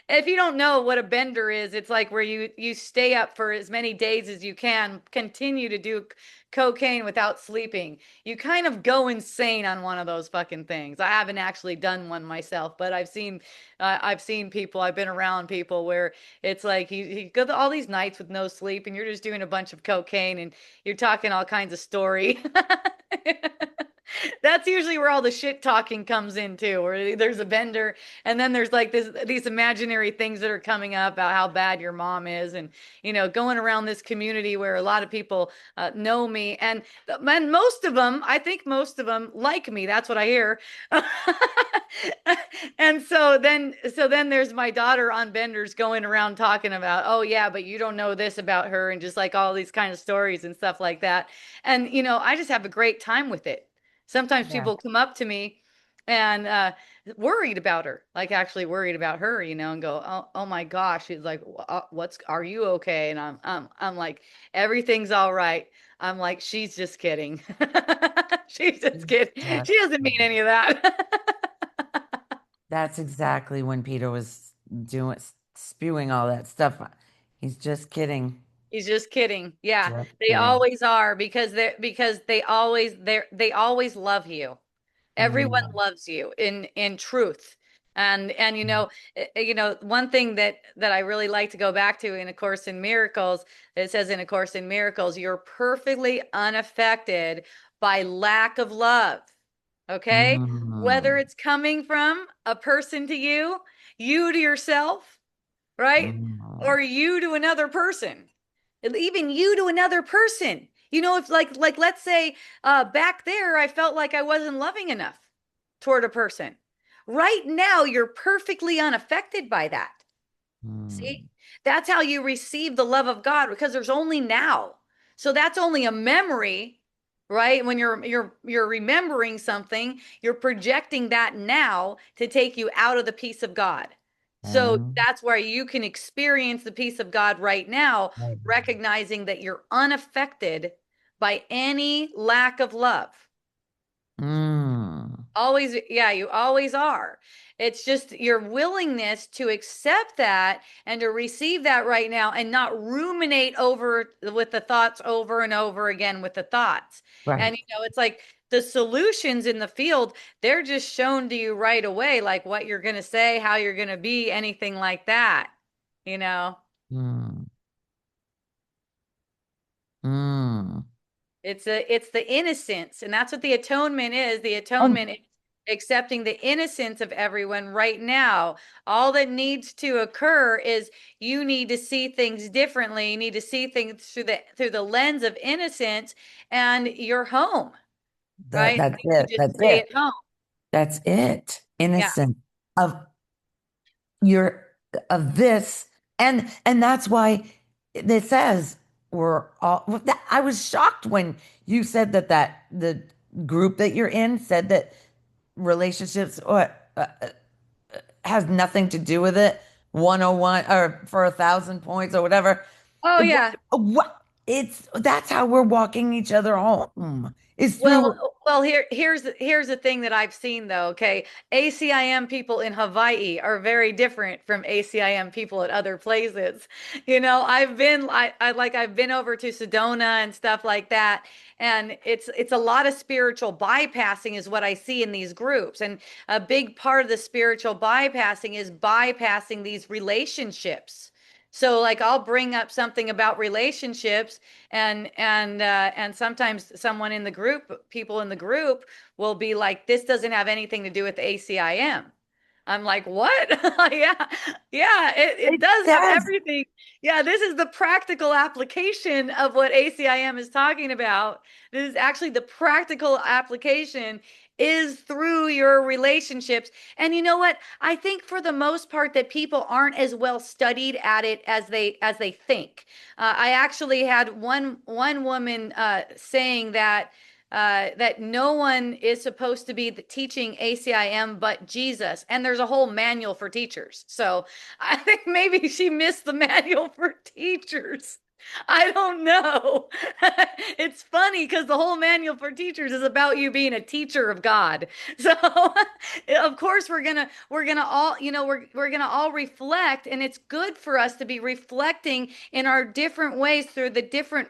if you don't know what a bender is, it's like where you stay up for as many days as you can, continue to do cocaine without sleeping. You kind of go insane on one of those fucking things. I haven't actually done one myself, but I've seen people, I've been around people where it's like you go to all these nights with no sleep and you're just doing a bunch of cocaine and you're talking all kinds of story. That's usually where all the shit talking comes in too, where there's a vendor and then there's like these imaginary things that are coming up about how bad your mom is and going around this community where a lot of people know me and most of them, I think most of them like me. That's what I hear. And so then there's my daughter on benders going around talking about, oh yeah, but you don't know this about her and just like all these kind of stories and stuff like that. And I just have a great time with it. Sometimes Yeah. people come up to me and worried about her, like actually worried about her, and go, oh my gosh, she's like, are you okay? And I'm like, everything's all right. I'm like, she's just kidding. She's just kidding. She doesn't mean any of that. That's exactly when Peter was doing spewing all that stuff. He's just kidding. He's just kidding. Yeah, Just they kidding. always are because they always love you. Everyone Mm, loves you in truth. And one thing that I really like to go back to in A Course in Miracles, it says in A Course in Miracles, you're perfectly unaffected by lack of love. Okay? Whether mm, it's coming from a person to you, you to yourself, right? mm, Or you to another person. Even you to another person. If like let's say back there I felt like I wasn't loving enough toward a person. Right now you're perfectly unaffected by that. See? mm. That's how you receive the love of God because there's only now. So that's only a memory, right? When you're remembering something, you're projecting that now to take you out of the peace of God. So And that's where you can experience the peace of God right now, right. recognizing that you're unaffected by any lack of love. Mm, Always, yeah, you always are. It's just your willingness to accept that and to receive that right now and not ruminate over with the thoughts over and over again with the thoughts. And right. it's like the solutions in the field, they're just shown to you right away, like what you're going to say, how you're going to be, anything like that, you know? Mm, mm. It's the innocence, and that's what the atonement is. The And atonement is accepting the innocence of everyone right now. All that needs to occur is you need to see things differently. You need to see things through the lens of innocence, and you're home, right? that's You it. just That's stay it. at home. That's it. Yeah. Innocent of your of this, and that's why it says we're all. I was shocked when you said that the group that you're in said that relationships has nothing to do with it. 101 or for 1,000 points or whatever. Oh yeah. What it's that's how we're walking each other home is through. Well, here's the thing that I've seen though, okay? ACIM people in Hawaii are very different from ACIM people at other places. I've been over to Sedona and stuff like that, and it's a lot of spiritual bypassing is what I see in these groups. And a big part of the spiritual bypassing is bypassing these relationships. So like I'll bring up something about relationships and sometimes someone in the group, people in the group will be like, this doesn't have anything to do with the ACIM. I'm like, what? Yeah, yeah, it It does have says everything. Yeah, this is the practical application of what ACIM is talking about. This is actually the practical application is through your relationships. And you know what? I think for the most part that people aren't as well studied at it as they think. I actually had one woman saying that no one is supposed to be teaching ACIM but Jesus. And there's a whole manual for teachers. So I think maybe she missed the manual for teachers. I don't know. It's funny because the whole manual for teachers is about you being a teacher of God. So of course we're gonna all we're gonna all reflect, and it's good for us to be reflecting in our different ways through the different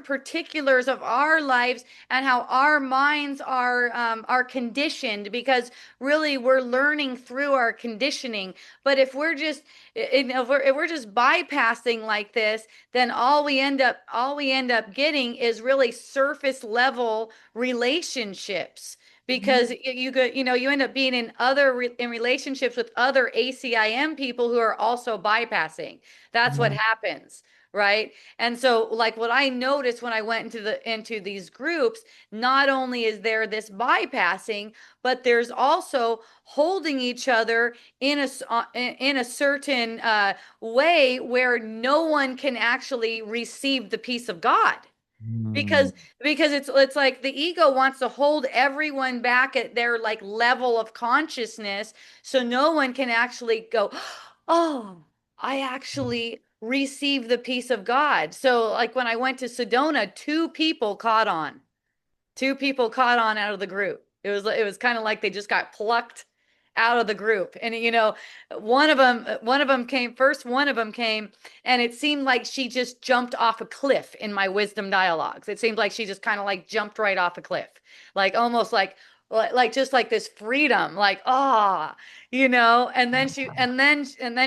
particulars of our lives and how our minds are conditioned because really we're learning through our conditioning. But if we're just bypassing like this, then all we end up getting is really surface level relationships because you end up being in relationships with other ACIM people who are also bypassing. That's what Yeah. happens, right? And so like what I noticed when I went into these groups, not only is there this bypassing, but there's also holding each other in a certain way where no one can actually receive the peace of God Mm. because it's like the ego wants to hold everyone back at their like level of consciousness so no one can actually go, oh, I actually receive the peace of God. So like when I went to Sedona, two people caught on out of the group. It was kind of like they just got plucked out of the group. And one of them came first, one of them came and it seemed like she just jumped off a cliff in my wisdom dialogues. It seemed like she just kind of like jumped right off a cliff. Like almost like just like this freedom, like and then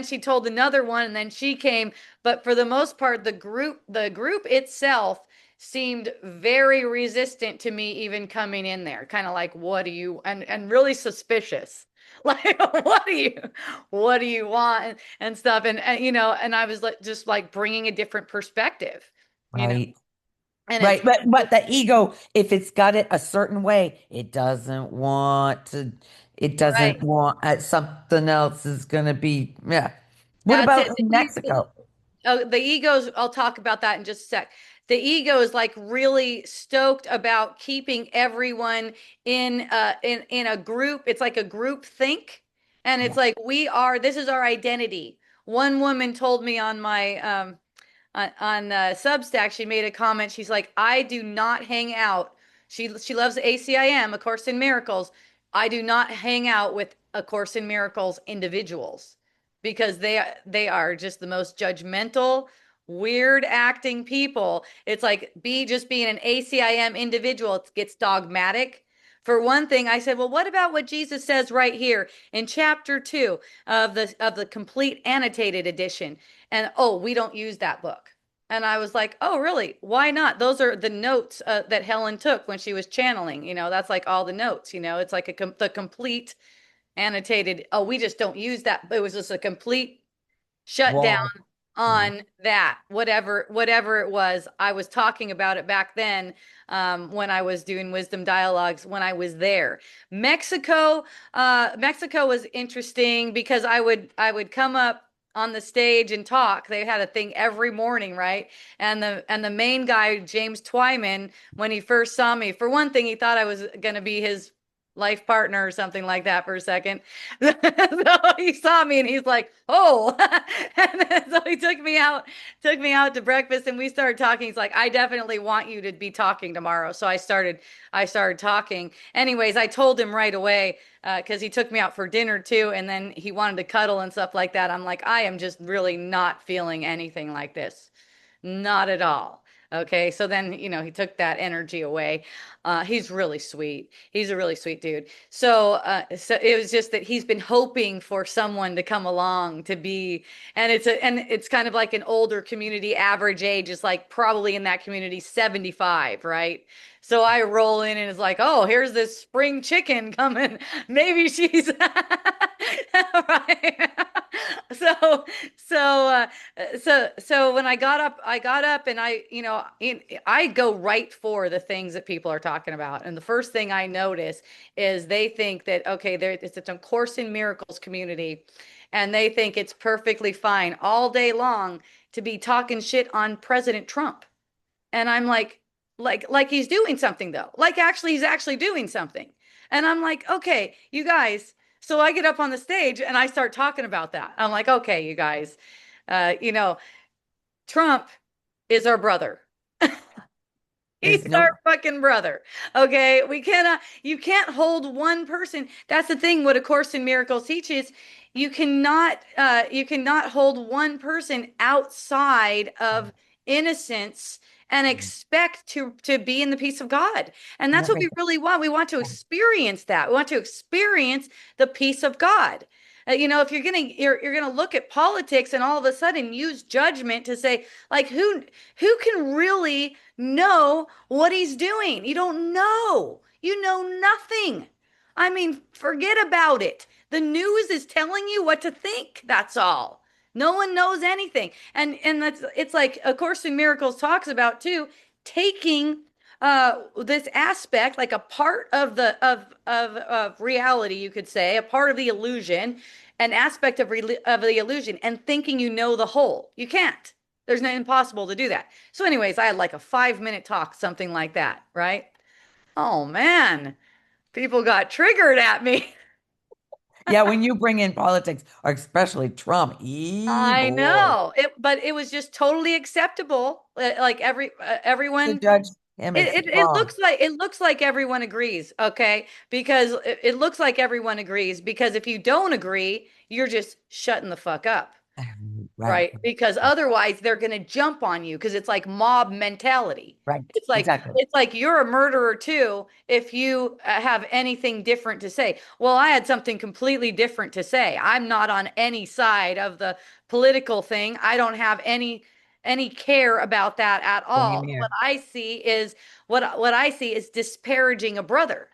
she told another one and then she came, but for the most part the group itself seemed very resistant to me even coming in there. Kind of like, what do you and really suspicious. Like, what do you want and stuff. And I was like just like bringing a different perspective, you know. Right. And it's Right. But the ego, if it's got it a certain way, it right. doesn't want something else is gonna be, yeah. What That's about it. in Mexico? The egos, I'll talk about that in just a sec. The ego is like really stoked about keeping everyone in a group. It's like a group think. And it's Yeah. like this is our identity. One woman told me on Substack, she made a comment. She's like, I do not hang out. She loves ACIM, A Course in Miracles. I do not hang out with A Course in Miracles individuals because they are just the most judgmental, weird acting people. It's like just being an ACIM individual. It gets dogmatic. For one thing, I said, well, what about what Jesus says right here in chapter 2 of the complete annotated edition? And oh, we don't use that book. And I was like, oh, really? Why not? Those are the notes that Helen took when she was channeling. That's like all the notes. It's like the complete annotated. Oh, we just don't use that. It was just a complete shut down Wow. Yeah. on that, whatever it was. I was talking about it back then, when I was doing wisdom dialogues when I was there. Mexico was interesting because I would come up on the stage and talk. They had a thing every morning, right? And the main guy, James Twyman, when he first saw me, for one thing, he thought I was going to be his life partner or something like that for a second. So he saw me and he's like, "Oh," and then, so he took me out to breakfast, and we started talking. He's like, "I definitely want you to be talking tomorrow." So I started talking. Anyways, I told him right away because he took me out for dinner too, and then he wanted to cuddle and stuff like that. I'm like, I am just really not feeling anything like this. Not at all. Okay, so then he took that energy away. He's really sweet. He's a really sweet dude. So it was just that he's been hoping for someone to come along to be, and it's kind of like an older community. Average age is like probably in that community 75, right? So I roll in and it's like, oh, here's this spring chicken coming. Maybe she's right. So so when I got up and I go right for the things that people are talking about. And the first thing I notice is they think that, okay, it's a Course in Miracles community, and they think it's perfectly fine all day long to be talking shit on President Trump. And I'm like he's doing something though. Like actually, he's actually doing something. And I'm like, okay, you guys. So I get up on the stage and I start talking about that. I'm like, okay, you guys, uh, you know, Trump is our brother. He's There's our no fucking brother. Okay. You can't hold one person. That's the thing. What A Course in Miracles teaches, you cannot hold one person outside of innocence and expect to be in the peace of God. And that's what right. we really want. We want to experience that. We want to experience the peace of God. If you're gonna look at politics and all of a sudden use judgment to say like who can really know what he's doing? You don't know. You know nothing. I mean, forget about it. The news is telling you what to think. That's all. No one knows anything. And that's it's like A Course in Miracles talks about too, taking this aspect, like a part of of reality, you could say, a part of the illusion, an aspect of the illusion, and thinking you know the whole. You can't. There's no impossible to do that. So, anyways, I had like a 5 minute talk, something like that, right? Oh man, people got triggered at me. Yeah, when you bring in politics, or especially Trump, I boy, know but it was just totally acceptable. Like to everyone, judge him it, is it it wrong. looks like everyone agrees, okay? Because it looks like everyone agrees because if you don't agree, you're just shutting the fuck up. Right, Right? Because otherwise they're going to jump on you because it's like mob mentality. right, It's like exactly. it's like you're a murderer too if you have anything different to say. Well, I had something completely different to say. I'm not on any side of the political thing. I don't have any care about that at Same all. here. What I see is disparaging a brother.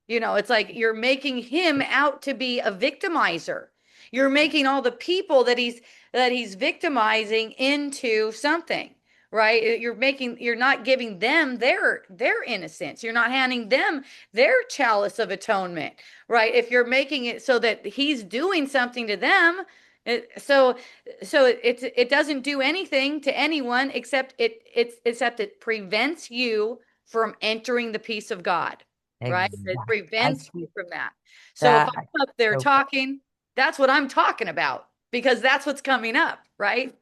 It's like you're making him out to be a victimizer. You're making all the people that he's victimizing into something, right? You're not giving them their innocence. You're not handing them their chalice of atonement, right? If you're making it so that he's doing something to them, it doesn't do anything to anyone except it prevents you from entering the peace of God, right? It Exactly. I prevents you see from that. So if that. I'm up there So talking, that's what I'm talking about because that's what's coming up, right?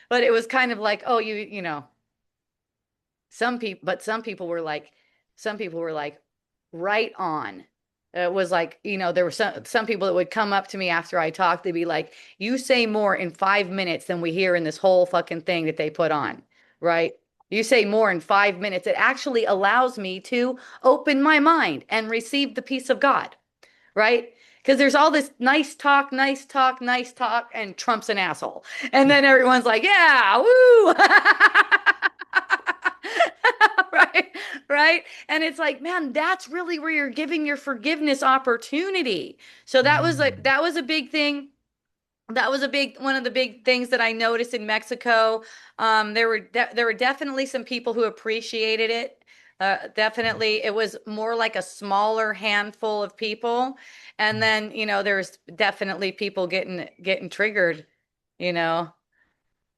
But it was kind of like, oh, some people were like, right on. It was like, there were some people that would come up to me after I talked. They'd be like, "You say more in 5 minutes than we hear in this whole fucking thing that they put on, right? You say more in 5 minutes. It actually allows me to open my mind and receive the peace of God, right? Because there's all this nice talk, nice talk, nice talk, and Trump's an asshole. And then everyone's like, yeah, woo. Right, right. And it's like, man, that's really where you're giving your forgiveness opportunity. So mm, that was a big thing. That was a big one of the big things that I noticed in Mexico. There were definitely some people who appreciated it. Definitely, it was more like a smaller handful of people, and then there's definitely people getting triggered. You know,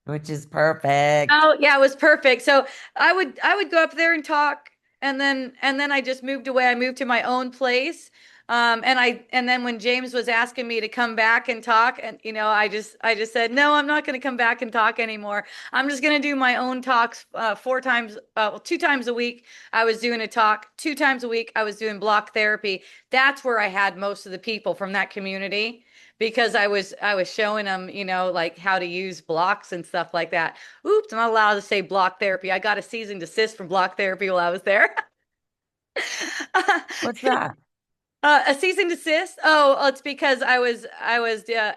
which is perfect. Oh, yeah, it was perfect. So I would go up there and talk, and then I just moved away. I moved to my own place. And then when James was asking me to come back and talk, and I just said, no, I'm not going to come back and talk anymore. I'm just going to do my own talks 4 times, well, 2 times a week. I was doing a talk 2 times a week. I was doing block therapy. That's where I had most of the people from that community because I was showing them, like how to use blocks and stuff like that. Oops, I'm not allowed to say block therapy. I got a cease and desist from block therapy while I was there. What's that? A cease and desist. Oh, it's because I was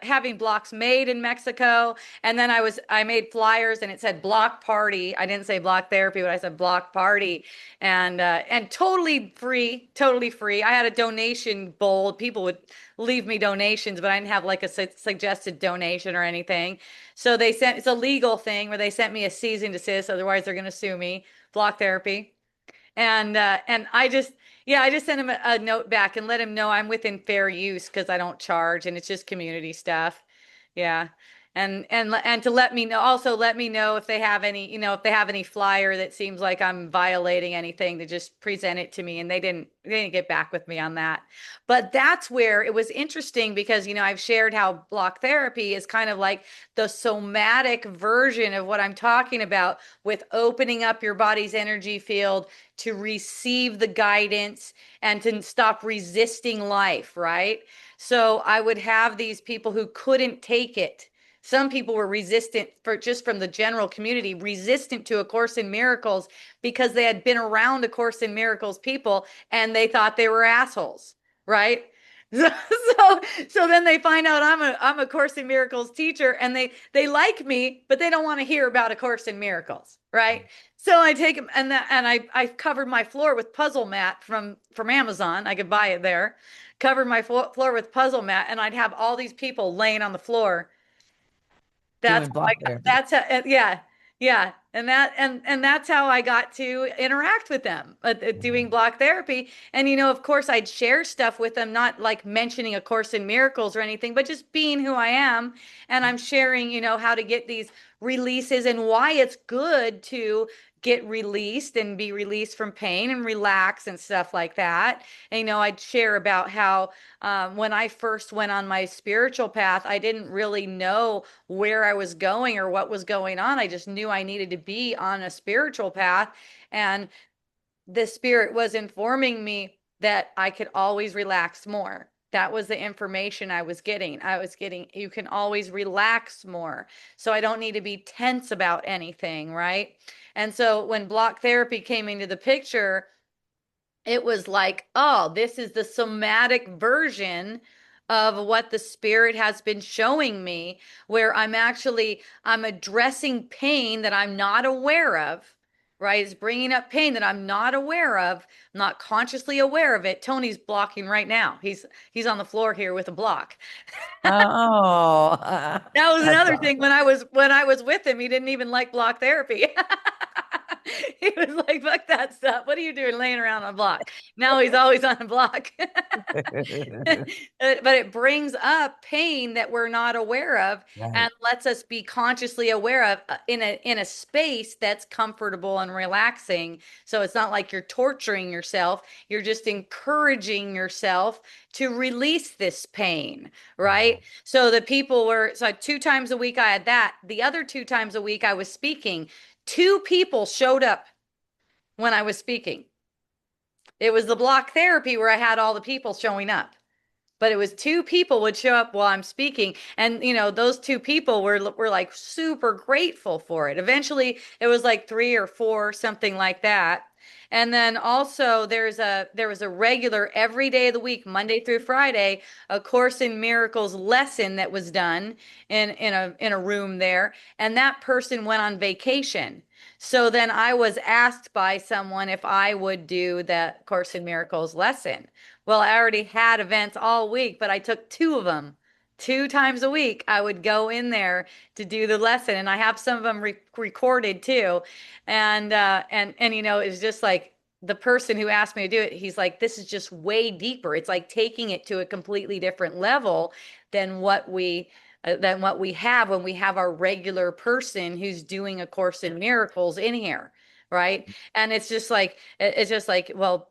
having blocks made in Mexico, and then I made flyers, and it said block party. I didn't say block therapy, but I said block party, and totally free, totally free. I had a donation bowl. People would leave me donations, but I didn't have like a suggested donation or anything. So it's a legal thing where they sent me a cease and desist. Otherwise, they're going to sue me. Block therapy. And I just sent him a note back and let him know I'm within fair use because I don't charge and it's just community stuff. Yeah. And to let me know, also let me know if they have any, if they have any flyer that seems like I'm violating anything, to just present it to me. And they didn't get back with me on that. But that's where it was interesting because, I've shared how block therapy is kind of like the somatic version of what I'm talking about with opening up your body's energy field to receive the guidance and to stop resisting life, right? So I would have these people who couldn't take it. Some people were resistant for just from the general community, resistant to A Course in Miracles because they had been around A Course in Miracles people and they thought they were assholes, right? So, so, so then they find out I'm a Course in Miracles teacher, and they like me, but they don't want to hear about A Course in Miracles, right? So I take them, and I covered my floor with puzzle mat from Amazon. I could buy it there. Covered my floor with puzzle mat, and I'd have all these people laying on the floor. That's Doing how I block got, therapy. that's how, yeah, yeah, and that's how I got to interact with them, doing block therapy. And of course, I'd share stuff with them, not like mentioning A Course in Miracles or anything, but just being who I am. And I'm sharing, how to get these releases and why it's good to get released and be released from pain and relax and stuff like that. And, I'd share about how when I first went on my spiritual path, I didn't really know where I was going or what was going on. I just knew I needed to be on a spiritual path. And the spirit was informing me that I could always relax more. That was the information I was getting. I was getting, you can always relax more. So I don't need to be tense about anything, right? And so when block therapy came into the picture, it was like, oh, this is the somatic version of what the spirit has been showing me, where I'm addressing pain that I'm not aware of, right? It's bringing up pain that I'm not aware of, not consciously aware of it. Tony's blocking right now. He's on the floor here with a block. Oh, That was that's another thing. awesome. When I was with him, he didn't even like block therapy. He was like, "Fuck that stuff. What are you doing laying around on a block?" Now he's always on a block. But it brings up pain that we're not aware of, and Right. lets us be consciously aware of, in a space that's comfortable and relaxing. So it's not like you're torturing yourself. You're just encouraging yourself to release this pain, right? So the people were, so 2 times a week I had that. The other 2 times a week I was speaking. Two people showed up when I was speaking. It was the block therapy where I had all the people showing up, but it was two people would show up while I'm speaking. And those two people were like super grateful for it. Eventually it was like three or four, something like that. And then also there was a regular every day of the week, Monday through Friday, A Course in Miracles lesson that was done in a room there. And that person went on vacation. So then I was asked by someone if I would do the Course in Miracles lesson. Well, I already had events all week, but I took two of them. 2 times a week, I would go in there to do the lesson, and I have some of them recorded too. And it's just like the person who asked me to do it. He's like, "This is just way deeper. It's like taking it to a completely different level than what we have when we have our regular person who's doing A Course in Miracles in here, right?" And it's just like, well,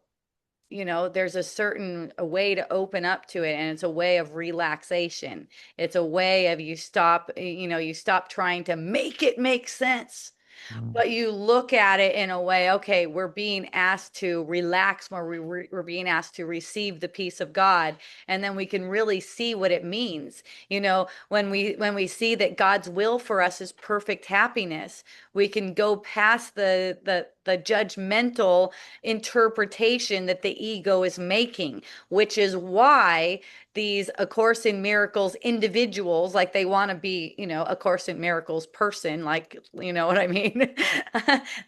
there's a way to open up to it, and it's a way of relaxation. It's a way of you stop trying to make it make sense, Mm. but you look at it in a way, okay, we're being asked to relax more. We're being asked to receive the peace of God. And then we can really see what it means. When we see that God's will for us is perfect happiness, we can go past the judgmental interpretation that the ego is making, which is why these A Course in Miracles individuals, like they want to be, A Course in Miracles person, like, you know what I mean?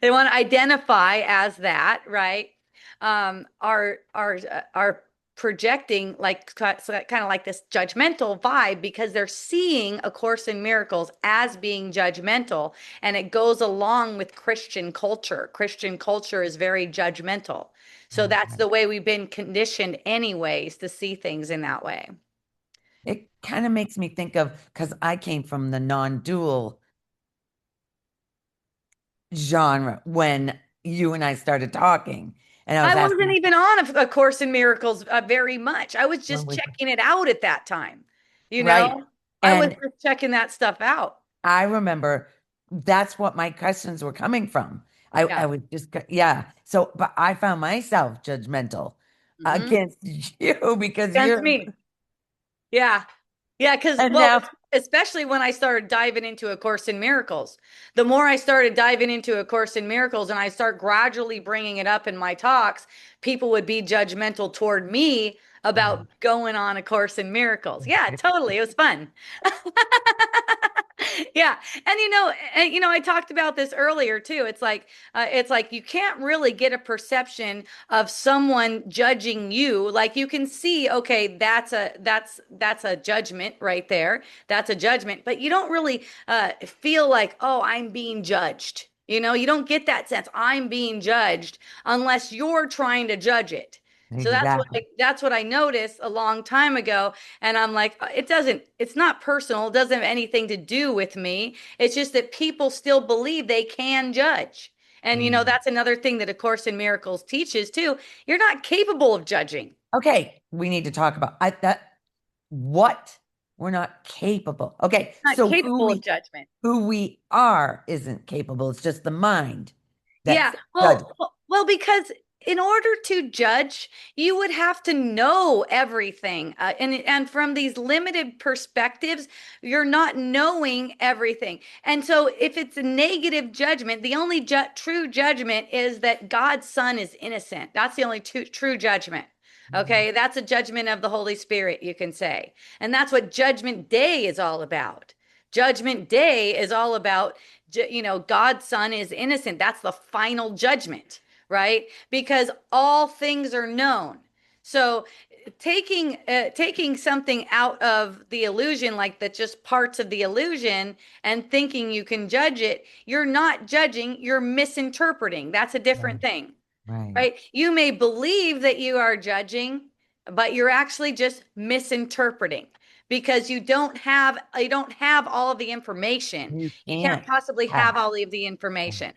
They want to identify as that, right? Are projecting like kind of like this judgmental vibe, because they're seeing A Course in Miracles as being judgmental, and it goes along with Christian culture. Christian culture is very judgmental. So that's Okay. the way we've been conditioned anyways, to see things in that way. It kind of makes me think of, because I came from the non-dual genre when you and I started talking, and I I was wasn't asking even on A Course in Miracles very much. I was when just we, checking it out at that time. You right? know, I was And just checking that stuff out. I remember that's what my questions were coming from. I Yeah. was just, yeah. So, but I found myself judgmental Hmm. against you because Against you're, me. Yeah. Yeah, because, and well, now, especially when I started diving into A Course in Miracles. The more I started diving into A Course in Miracles and I start gradually bringing it up in my talks, people would be judgmental toward me Mhm. about going on A Course in Miracles. Yeah, totally. It was fun. Yeah. I talked about this earlier too. It's like you can't really get a perception of someone judging you. Like you can see, okay, that's a judgment right there. That's a judgment, but you don't really feel like, oh, I'm being judged. You don't get that sense. I'm being judged unless you're trying to judge it. So Exactly. that's what I noticed a long time ago. And I'm like, it's not personal. It doesn't have anything to do with me. It's just that people still believe they can judge. And Mm. that's another thing that A Course in Miracles teaches too. You're not capable of judging. Okay, we need to talk about that. What? We're not capable. Okay, Not so capable of judgment. who we are isn't capable. It's just the mind Yeah. that's judging. Well, because in order to judge, you would have to know everything. And from these limited perspectives, you're not knowing everything. And so if it's a negative judgment, the only true judgment is that God's son is innocent. That's the only true judgment. Okay, that's a judgment of the Holy Spirit, you can say. And that's what Judgment Day is all about. Judgment Day is all about God's son is innocent. That's the final judgment, right? Because all things are known. So taking something out of the illusion, like that's just parts of the illusion, and thinking you can judge it, you're not judging, you're misinterpreting. That's a Right, different thing, right. right? You may believe that you are judging, but you're actually just misinterpreting because you don't have all of the information. You You can't can't possibly have have. all of the information.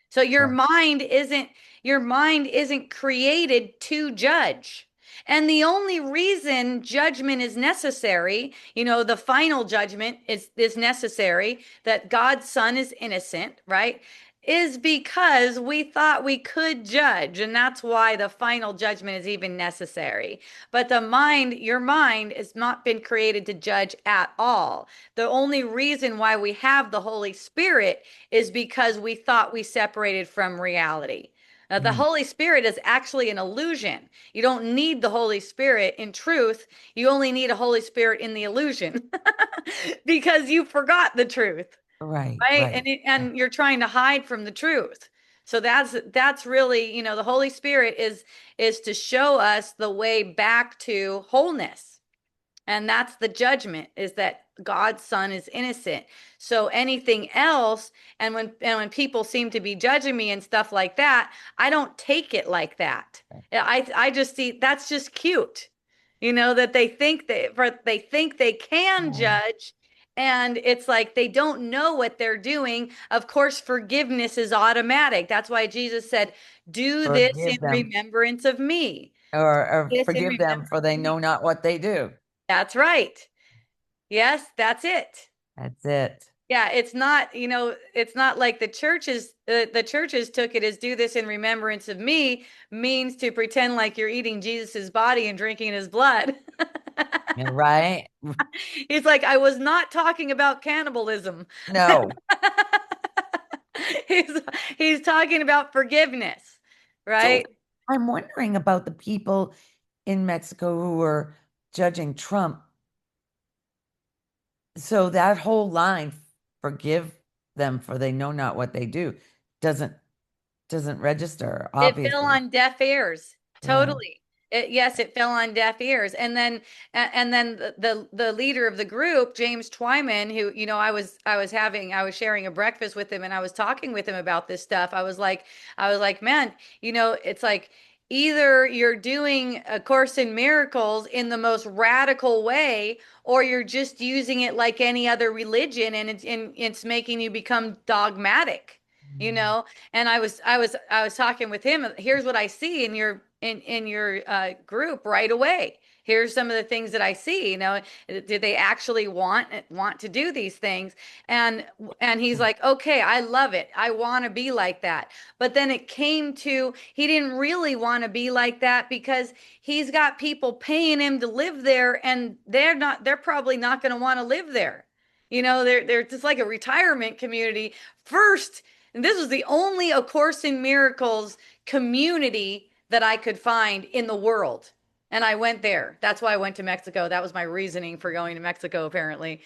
So Right. your mind isn't created to judge. And the only reason judgment is necessary, the final judgment is necessary, that God's son is innocent, right? Is because we thought we could judge, and that's why the final judgment is even necessary. But your mind has not been created to judge at all. The only reason why we have the Holy Spirit is because we thought we separated from reality. The Mm. Holy Spirit is actually an illusion. You don't need the Holy Spirit in truth. You only need a Holy Spirit in the illusion because you forgot the truth, Right, right? right. And you're trying to hide from the truth. So that's really, the Holy Spirit is to show us the way back to wholeness. And that's the judgment, is that God's son is innocent. So anything else, and when people seem to be judging me and stuff like that, I don't take it like that. I just see that's just cute. That they think they can Oh, judge, and it's like they don't know what they're doing. Of course, forgiveness is automatic. That's why Jesus said, "Do this in forgive them remembrance of me." or This in forgive them for remembrance they of know me. not what they do. That's right. Yes, that's it. That's it. Yeah, it's not like the churches took it as "do this in remembrance of me" means to pretend like you're eating Jesus's body and drinking his blood. You're right. He's like, I was not talking about cannibalism. No. He's he's talking about forgiveness, So right? I'm wondering about the people in Mexico who are judging Trump. So that whole line, forgive them for they know not what they do, doesn't doesn't register, It fell obviously. on deaf ears. Yeah. Totally. Yes, it fell on deaf ears. And then the leader of the group, James Twyman, who, I was sharing a breakfast with him, and I was talking with him about this stuff. I was like, man, it's like either you're doing A Course in Miracles in the most radical way, or you're just using it like any other religion, and it's making you become dogmatic. You Mm. know, and I was talking with him. Here's what I see in your group right away. Here's some of the things that I see. Do they actually want to do these things? And he's like, okay, I love it. I want to be like that. But then it came to he didn't really want to be like that because he's got people paying him to live there, and they're probably not going to want to live there. They're just like a retirement community first, and this was the only A Course in Miracles community that I could find in the world. and I went there. That's why I went to Mexico. That was my reasoning for going to Mexico, apparently.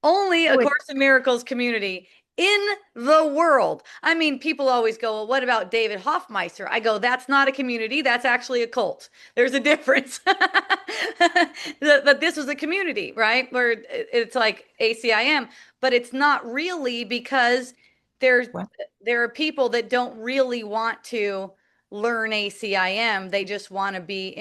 Only a Oh, it, Course in Miracles community in the world. I mean, people always go, well, what about David Hoffmeister? I go, that's not a community. That's actually a cult. There's a difference. But this was a community, right? Where it's like ACIM, but it's not really because there's what? there are people that don't really want to learn ACIM. They just want to be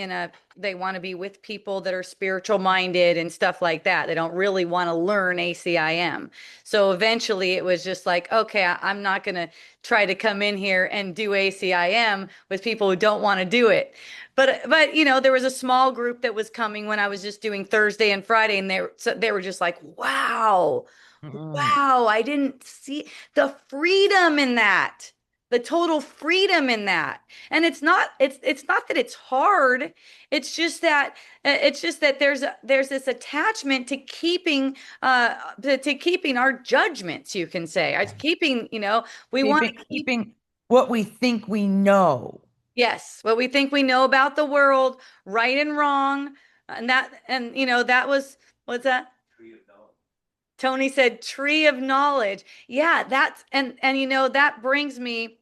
they want to be with people that are spiritual minded and stuff like that. They don't really want to learn ACIM. So eventually it was just like, okay, I'm not going to try to come in here and do ACIM with people who don't want to do it. But there was a small group that was coming when I was just doing Thursday and Friday, and they were just like, wow, Mm. wow, I didn't see the freedom in that. The total freedom in that. And it's not that it's hard. It's just that there's this attachment to keeping to keeping our judgments, you can say. Keeping, we want to keep. Keeping what we think we know. Yes, what we think we know about the world, right and wrong. And that was, what's that? Tony said tree of knowledge. Yeah, and that brings me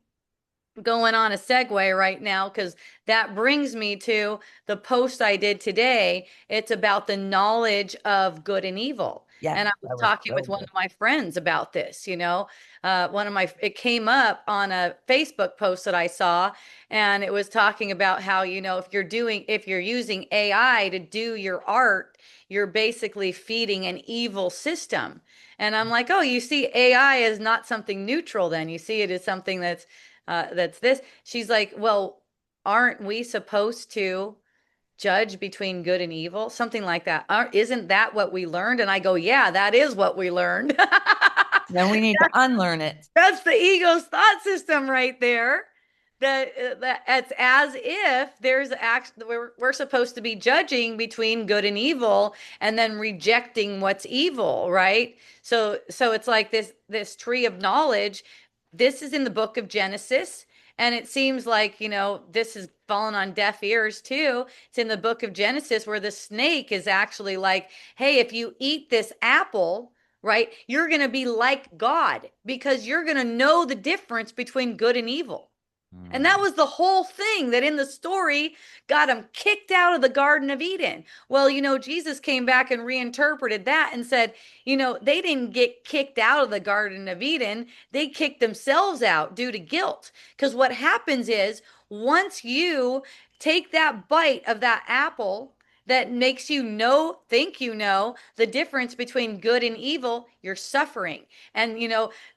going on a segue right now because that brings me to the post I did today. It's about the knowledge of good and evil. Yes, And I was that was talking so with one good. of my friends about this, it came up on a Facebook post that I saw, and it was talking about how, if you're using AI to do your art, you're basically feeding an evil system. And I'm like, oh, you see AI as not something neutral, then you see it as something that's this. She's like, well, aren't we supposed to judge between good and evil? Something like that. Isn't that what we learned? And I go, yeah, that is what we learned. Then we need to unlearn it. That's the ego's thought system right there. That it's as if we're supposed to be judging between good and evil and then rejecting what's evil, right? So it's like this tree of knowledge. This is in the book of Genesis, and it seems like, this has fallen on deaf ears too. It's in the book of Genesis where the snake is actually like, hey, if you eat this apple, right? You're going to be like God because you're going to know the difference between good and evil. And that Mm. was the whole thing that in the story got him kicked out of the Garden of Eden. Well, Jesus came back and reinterpreted that and said, they didn't get kicked out of the Garden of Eden. They kicked themselves out due to guilt. Because what happens is once you take that bite of that apple, that makes think the difference between good and evil, you're suffering. And,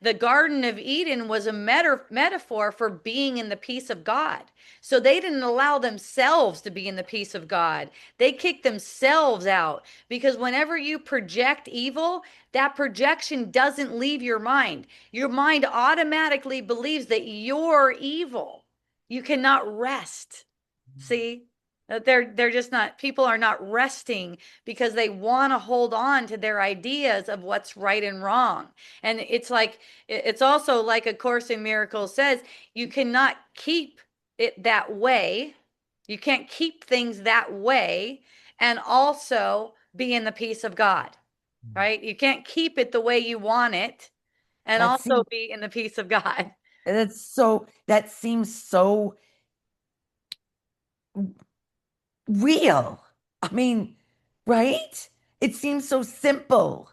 the Garden of Eden was a metaphor for being in the peace of God. So they didn't allow themselves to be in the peace of God. They kicked themselves out because whenever you project evil, that projection doesn't leave your mind. Your mind automatically believes that you're evil. You cannot rest. See? They're just not, people are not resting because they want to hold on to their ideas of what's right and wrong. And it's also like A Course in Miracles says, you cannot keep it that way. You can't keep things that way and also be in the peace of God, right? You can't keep it the way you want it and That also seems be in the peace of God. that seems so real. I mean, right? It seems so simple.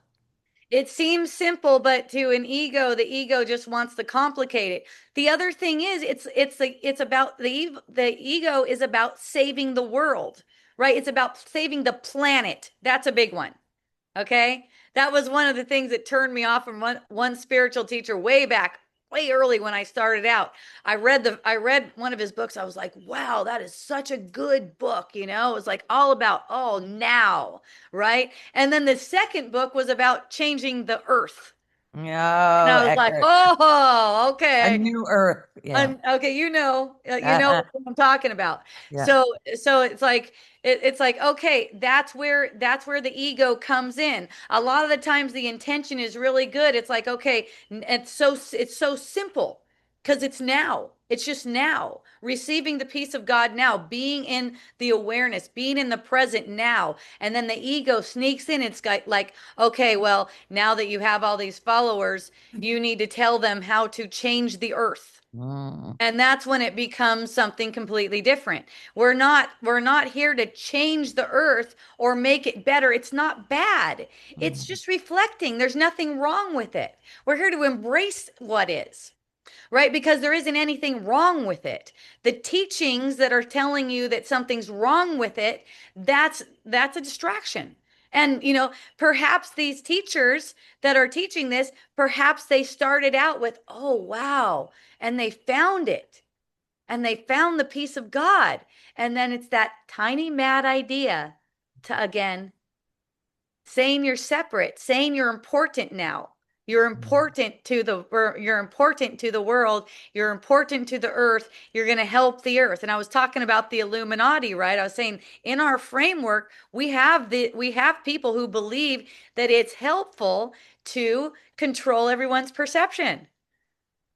It seems simple, but to an ego, the ego just wants to complicate it. The other thing is, it's about the ego is about saving the world, right? It's about saving the planet. That's a big one. Okay. That was one of the things that turned me off from one spiritual teacher way back, way early when I started out. I read one of his books. I was like, wow, that is such a good book. It was like all about, oh, now, right? And then the second book was about changing the earth. And Oh, I was like, Eckert, oh, a okay. new earth. Yeah. And okay, what I'm talking about. Yeah. So it's like, okay, that's where the ego comes in. A lot of the times the intention is really good. It's like, okay, it's so simple. because it's now. It's just now. Receiving the peace of God now, being in the awareness, being in the present now. And then the ego sneaks in. It's like, okay, well, now that you have all these followers, you need to tell them how to change the earth. Mm, And that's when it becomes something completely different. We're not here to change the earth or make it better. It's not bad. It's mm, just reflecting. There's nothing wrong with it. We're here to embrace what is, right? Because there isn't anything wrong with it. The teachings that are telling you that something's wrong with it, that's a distraction. And perhaps these teachers that are teaching this, perhaps they started out with, "Oh, wow," and they found it. And they found the peace of God. And then it's that tiny mad idea to again saying you're separate, saying you're important now. You're mm. important to you're important to the world, you're important to the earth, you're going to help the earth. And I was talking about the Illuminati, right? I was saying in our framework, we have people who believe that it's helpful to control everyone's perception.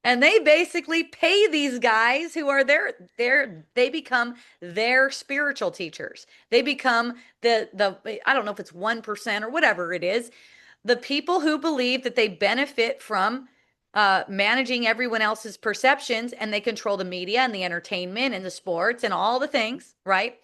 And they basically pay these guys who are they become their spiritual teachers. They become the I don't know if it's 1% or whatever it is, the people who believe that they benefit from managing everyone else's perceptions, and they control the media and the entertainment and the sports and all the things, right?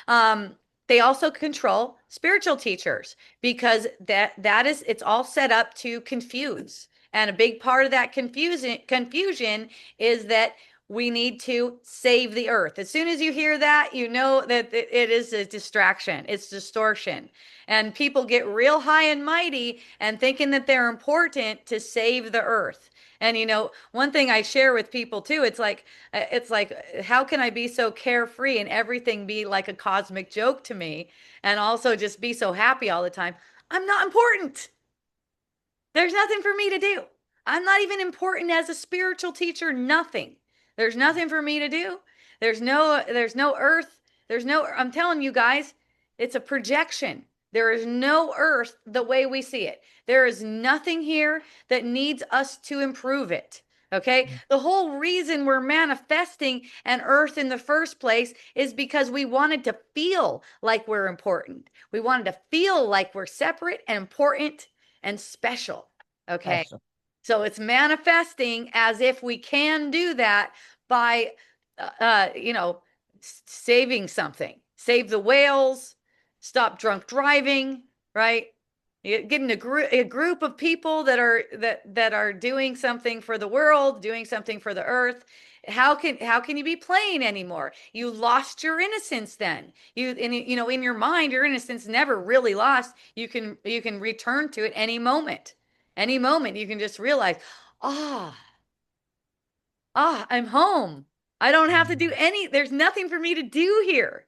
Um, they also control spiritual teachers because that is it's all set up to confuse. And a big part of that confusion is that we need to save the earth. As soon as you hear that, you know that it is a distraction. It's distortion. And people get real high and mighty and thinking that they're important to save the earth. And one thing I share with people too, it's like how can I be so carefree and everything be like a cosmic joke to me and also just be so happy all the time? I'm not important. There's nothing for me to do. I'm not even important as a spiritual teacher, nothing. There's nothing for me to do. There's no earth. I'm telling you guys, it's a projection. There is no earth the way we see it. There is nothing here that needs us to improve it. Okay? The whole reason we're manifesting an earth in the first place is because we wanted to feel like we're important. We wanted to feel like we're separate and important and special. Okay. Special. So it's manifesting as if we can do that by, saving something, save the whales, stop drunk driving, right? Getting a group of people that are doing something for the world, doing something for the earth. How can you be playing anymore? You lost your innocence then. In your mind, your innocence never really lost. You can return to it any moment. Any moment you can just realize, ah, I'm home. I don't have to do Mm, there's nothing for me to do here.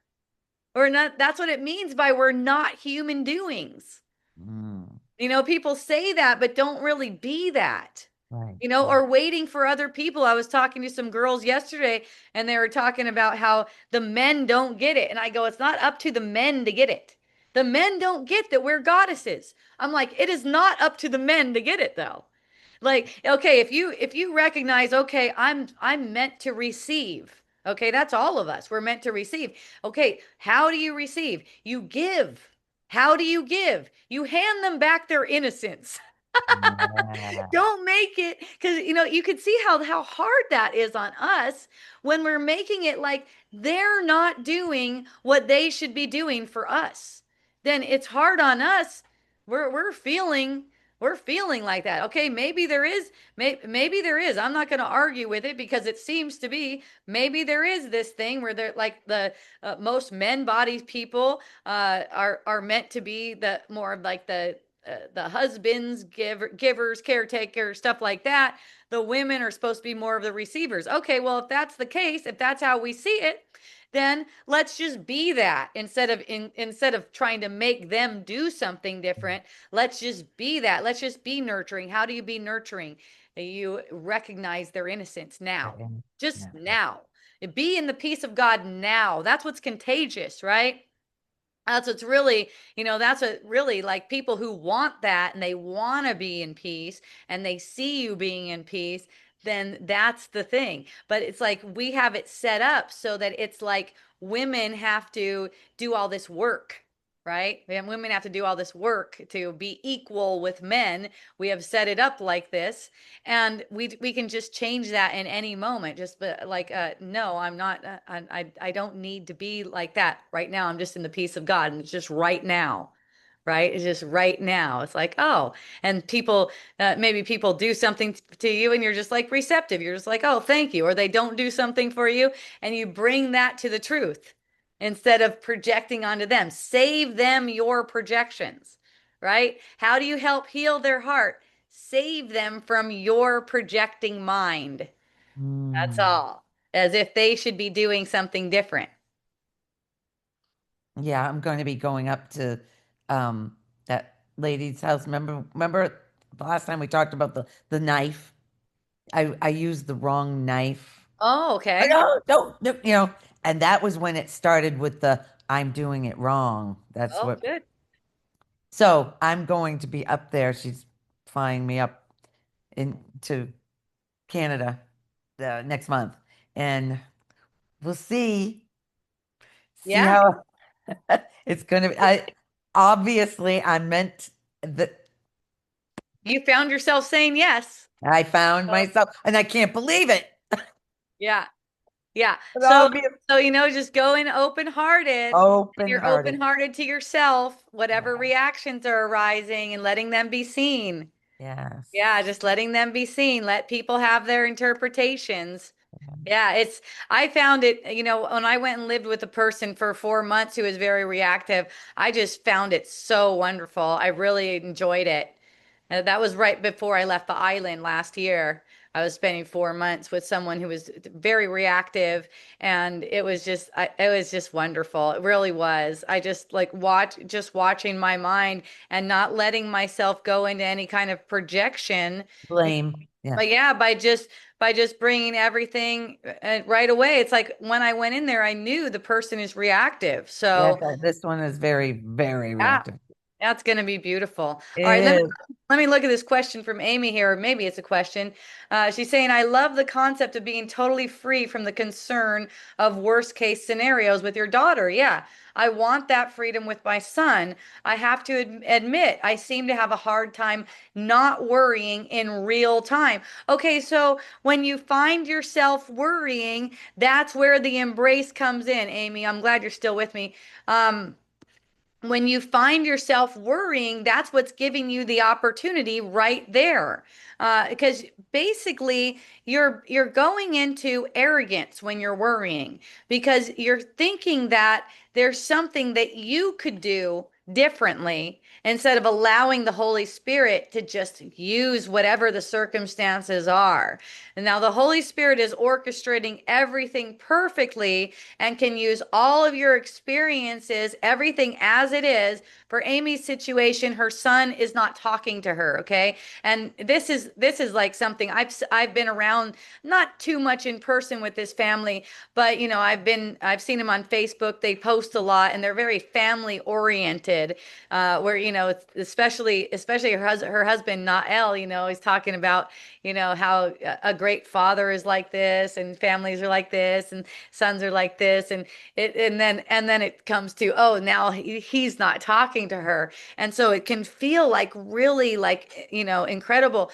Or not, that's what it means by we're not human doings. mm. People say that, but don't really be that. Right, right. Or waiting for other people. I was talking to some girls yesterday and they were talking about how the men don't get it. And I go, it's not up to the men to get it. The men don't get that we're goddesses. I'm like, it is not up to the men to get it though. Like, okay, if you recognize, okay, I'm meant to receive. Okay, that's all of us. We're meant to receive. Okay, how do you receive? You give. How do you give? You hand them back their innocence. Yeah. Don't make it because you can see how hard that is on us when we're making it like they're not doing what they should be doing for us. Then it's hard on us. We're feeling like that. Okay, maybe there is. I'm not going to argue with it because it seems to be maybe there is this thing where they're like the most men bodies people are meant to be the more of like the husbands, givers, caretakers, stuff like that. The women are supposed to be more of the receivers. Okay, well, if that's the case, if that's how we see it, then let's just be that instead of trying to make them do something different. Let's just be that. Let's just be nurturing. How do you be nurturing? You recognize their innocence now, Yeah. just Yeah. now. Be in the peace of God now. That's what's contagious, right? That's what really like people who want that and they want to be in peace and they see you being in peace. then that's the thing. But it's like we have it set up so that it's like women have to do all this work, right? And women have to do all this work to be equal with men. We have set it up like this, and we can just change that in any moment. Just like, no, I'm not. I don't need to be like that right now. I'm just in the peace of God, and it's just right now. Right? It's just right now. It's like, oh, and people, maybe people do something to you and you're just like receptive. You're just like, oh, thank you. Or they don't do something for you and you bring that to the truth instead of projecting onto them. Save them your projections, right? How do you help heal their heart? Save them from your projecting mind. That's Mm. all. As if they should be doing something different. Yeah, I'm going to be going up to that lady's house. Remember the last time we talked about the knife? I used the wrong knife. Oh, I okay. know, don't, and that was when it started with the I'm doing it wrong. That's Oh, what. good. So I'm going to be up there. She's flying me up into Canada next month, and we'll see Yeah. how it's going to be. I obviously I meant that You found yourself saying yes. I found Oh, myself, and I can't believe it. yeah. Yeah. But So, obvious, just go in open-hearted, and you're open-hearted. open-hearted to yourself, whatever Yeah. reactions are arising, and letting them be seen. Yes. Yeah, just letting them be seen. Let people have their interpretations. Yeah, I found it, when I went and lived with a person for 4 months who was very reactive, I just found it so wonderful. I really enjoyed it. That was right before I left the island last year. I was spending 4 months with someone who was very reactive, and it was just wonderful. It really was. I just like just watching my mind and not letting myself go into any kind of projection. Blame. Yeah. But yeah, by just bringing everything right away. It's like when I went in there, I knew the person is reactive. Yes, So this one is very, very yeah, reactive. that's going to be beautiful. All It right, is. let me look at this question from Amy here. Or maybe it's a question. She's saying, "I love the concept of being totally free from the concern of worst case scenarios with your daughter." Yeah, I want that freedom with my son. I have to admit, I seem to have a hard time not worrying in real time. Okay, so when you find yourself worrying, that's where the embrace comes in, Amy. I'm glad you're still with me. When you find yourself worrying, that's what's giving you the opportunity right there. Because basically, you're going into arrogance when you're worrying because you're thinking that there's something that you could do differently instead of allowing the Holy Spirit to just use whatever the circumstances are. And now the Holy Spirit is orchestrating everything perfectly and can use all of your experiences, everything as it is. For Amy's situation, her son is not talking to her, okay? And this is like something I've been around not too much in person with this family, but I've seen them on Facebook. They post a lot and they're very family oriented. Where especially her husband Nael, he's talking about how a great father is like this and families are like this and sons are like this and then it comes to, oh, now he's not talking to her, and so it can feel like really like incredibly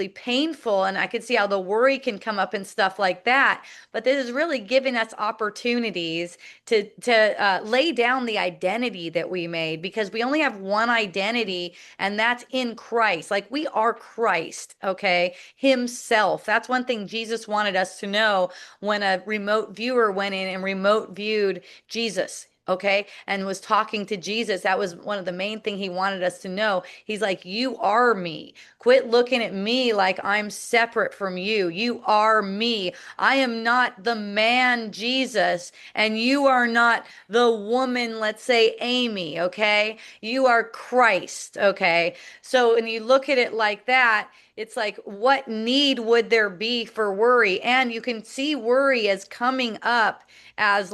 painful, and I could see how the worry can come up and stuff like that. But this is really giving us opportunities to lay down the identity that we made, because we only have one identity, and that's in Christ. Like, we are Christ, okay, himself. That's one thing Jesus wanted us to know when a remote viewer went in and remote viewed Jesus, okay, and was talking to Jesus. That was one of the main thing he wanted us to know. He's like, you are me. Quit looking at me like I'm separate from you. You are me. I am not the man Jesus, and you are not the woman, let's say Amy, okay? You are Christ, okay? So when you look at it like that, it's like, what need would there be for worry? And you can see worry as coming up as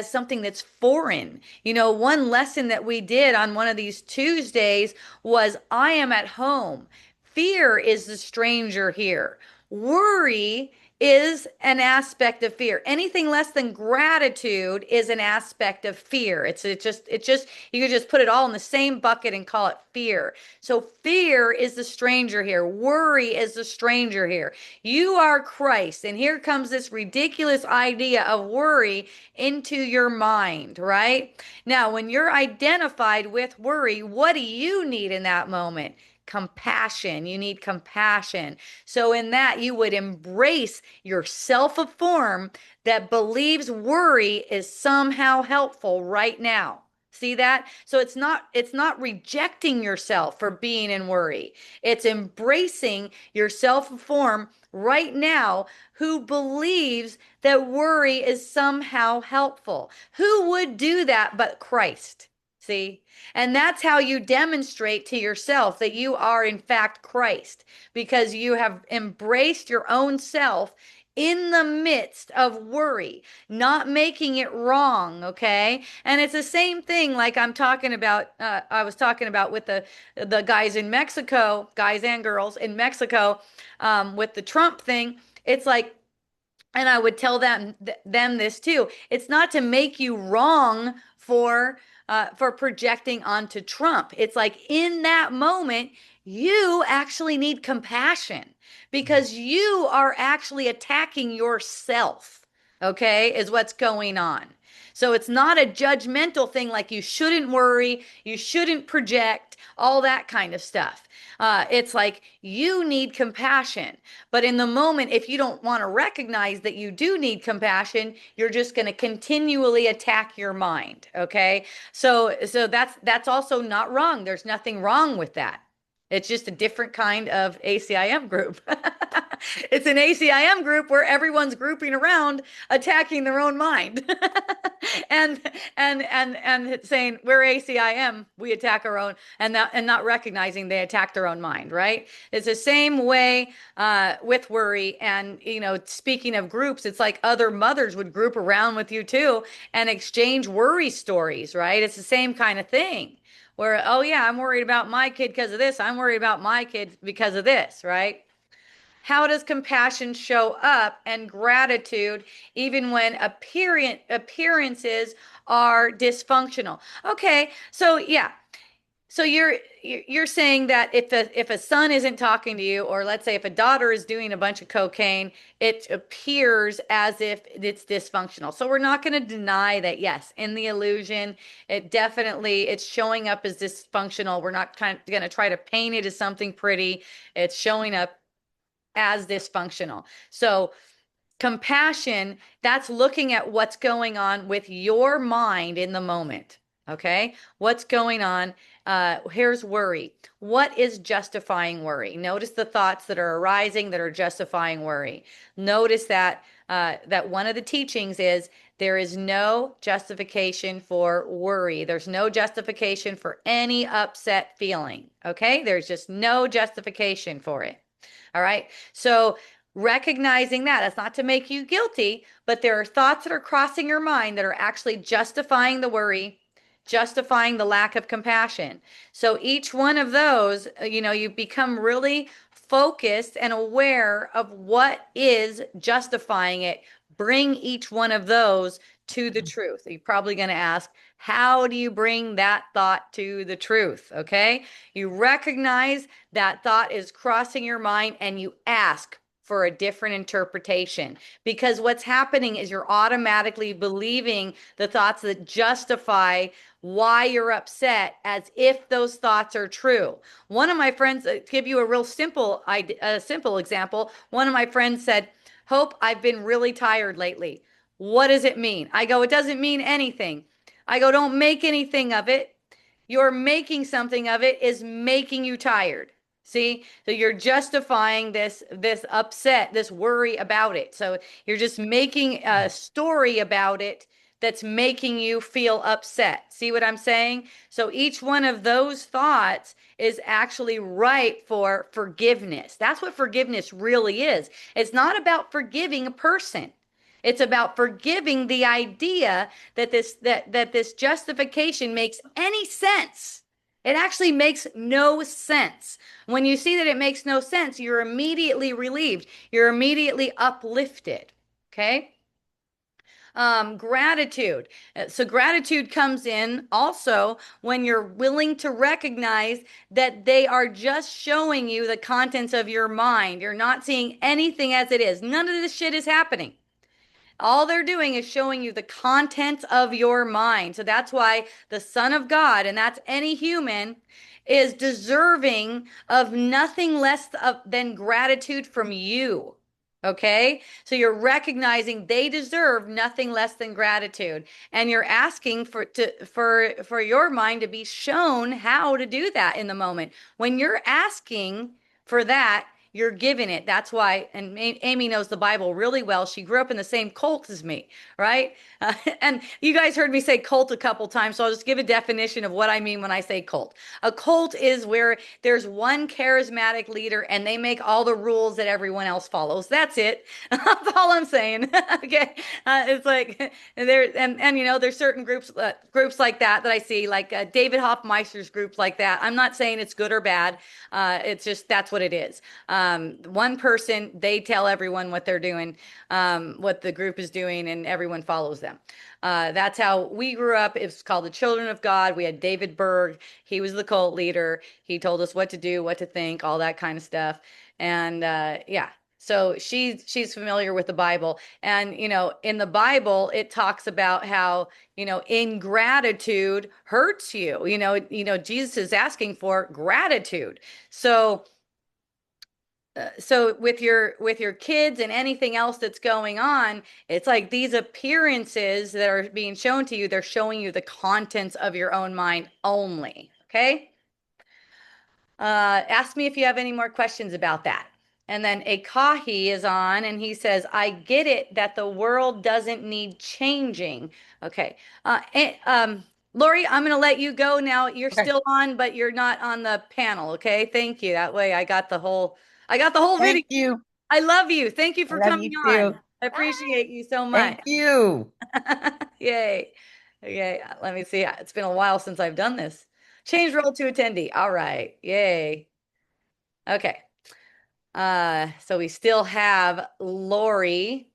something that's foreign. One lesson that we did on one of these Tuesdays was, I am at home. Fear is the stranger here. Worry is an aspect of fear. Anything less than gratitude is an aspect of fear. It just you could just put it all in the same bucket and call it fear. So fear is the stranger here. Worry is the stranger here. You are Christ, and here comes this ridiculous idea of worry into your mind, right? Now, when you're identified with worry, what do you need in that moment? Compassion. You need compassion. So, in that, you would embrace yourself a form that believes worry is somehow helpful right now. See that? So it's not rejecting yourself for being in worry. It's embracing yourself a form right now who believes that worry is somehow helpful. Who would do that but Christ? See? And that's how you demonstrate to yourself that you are, in fact, Christ, because you have embraced your own self in the midst of worry, not making it wrong, okay? And it's the same thing like I was talking about with the guys in Mexico, guys and girls in Mexico, with the Trump thing. It's like, and I would tell them this too. It's not to make you wrong for projecting onto Trump. It's like in that moment, you actually need compassion because you are actually attacking yourself. Okay, is what's going on. So it's not a judgmental thing like you shouldn't worry, you shouldn't project, all that kind of stuff. It's like you need compassion. But in the moment, if you don't want to recognize that you do need compassion, you're just going to continually attack your mind. Okay. So that's also not wrong. There's nothing wrong with that. It's just a different kind of ACIM group. It's an ACIM group where everyone's grouping around attacking their own mind. and and saying we're ACIM, we attack our own, and not recognizing they attack their own mind, right? It's the same way with worry. And speaking of groups, it's like other mothers would group around with you too and exchange worry stories, right? It's the same kind of thing where, oh yeah, I'm worried about my kid because of this. I'm worried about my kid because of this, right? How does compassion show up and gratitude even when appearances are dysfunctional? Okay, so yeah. So you're saying that if a son isn't talking to you, or let's say if a daughter is doing a bunch of cocaine, it appears as if it's dysfunctional. So we're not going to deny that, yes, in the illusion, it's showing up as dysfunctional. We're not going to try to paint it as something pretty. It's showing up as dysfunctional. So compassion, that's looking at what's going on with your mind in the moment. Okay. What's going on? Here's worry. What is justifying worry? Notice the thoughts that are arising that are justifying worry. Notice that one of the teachings is there is no justification for worry. There's no justification for any upset feeling. Okay. There's just no justification for it. All right. So recognizing that's not to make you guilty, but there are thoughts that are crossing your mind that are actually justifying the worry, justifying the lack of compassion. So each one of those, you become really focused and aware of what is justifying it. Bring each one of those to the truth. You're probably going to ask, how do you bring that thought to the truth? Okay. You recognize that thought is crossing your mind and you ask for a different interpretation, because what's happening is you're automatically believing the thoughts that justify why you're upset as if those thoughts are true. One of my friends, to give you a real simple example, one of my friends said, Hope, I've been really tired lately. What does it mean? I go, it doesn't mean anything. I go, don't make anything of it. You're making something of it is making you tired. See? So you're justifying this upset, this worry about it. So you're just making a story about it that's making you feel upset. See what I'm saying? So each one of those thoughts is actually ripe for forgiveness. That's what forgiveness really is. It's not about forgiving a person. It's about forgiving the idea that this justification makes any sense. It actually makes no sense. When you see that it makes no sense, you're immediately relieved. You're immediately uplifted. Okay. Gratitude. So, gratitude comes in also when you're willing to recognize that they are just showing you the contents of your mind. You're not seeing anything as it is. None of this shit is happening. All they're doing is showing you the contents of your mind. So that's why the Son of God, and that's any human, is deserving of nothing less than gratitude from you. Okay? So you're recognizing they deserve nothing less than gratitude. And you're asking for your mind to be shown how to do that in the moment. When you're asking for that, you're giving it. That's why, and Amy knows the Bible really well. She grew up in the same cult as me, right? And you guys heard me say cult a couple times, so I'll just give a definition of what I mean when I say cult. A cult is where there's one charismatic leader and they make all the rules that everyone else follows. That's it. That's all I'm saying. Okay, it's like there, and you know, there's certain groups like that I see, like David Hoffmeister's groups like that. I'm not saying it's good or bad. It's just that's what it is. One person, they tell everyone what they're doing, what the group is doing, and everyone follows them. That's how we grew up. It's called the Children of God. We had David Berg. He was the cult leader. He told us what to do, what to think, all that kind of stuff. And yeah, so she's familiar with the Bible. And you know, in the Bible, it talks about how, you know, ingratitude hurts you. Jesus is asking for gratitude. So with your kids and anything else that's going on, it's like these appearances that are being shown to you, they're showing you the contents of your own mind only. Okay. Ask me if you have any more questions about that. And then Ekahi is on and he says, I get it that the world doesn't need changing. Okay. Lori, I'm going to let you go now. You're Okay. still on, but you're not on the panel. Okay. Thank you. That way I got the whole video. Thank you. I love you. Thank you I for love coming you on. too. I appreciate you so much. Thank you. Yay. Okay, let me see. It's been a while since I've done this. Change role to attendee. All right. Yay. Okay. So we still have Lori,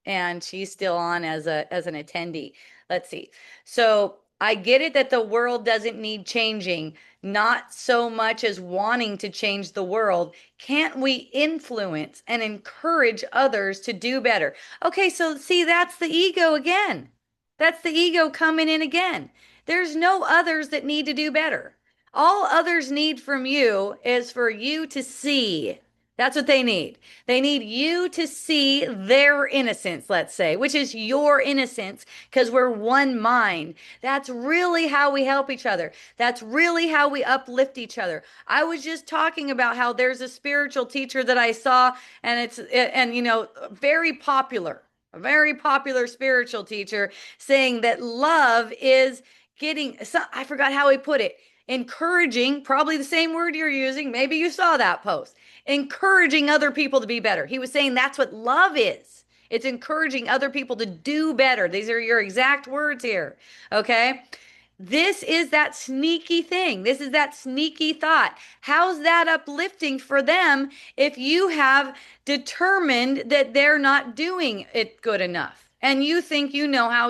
and she's still on as an attendee. Let's see. So I get it that the world doesn't need changing, not so much as wanting to change the world. Can't we influence and encourage others to do better? Okay, so see, that's the ego again. That's the ego coming in again. There's no others that need to do better. All others need from you is for you to see. That's what they need. They need you to see their innocence, let's say, which is your innocence, because we're one mind. That's really how we help each other. That's really how we uplift each other. I was just talking about how there's a spiritual teacher that I saw, and a very popular spiritual teacher saying that love is I forgot how he put it, encouraging, probably the same word you're using. Maybe you saw that post, encouraging other people to be better. He was saying that's what love is. It's encouraging other people to do better. These are your exact words here. Okay. This is that sneaky thing. This is that sneaky thought. How's that uplifting for them if you have determined that they're not doing it good enough? And you think you know how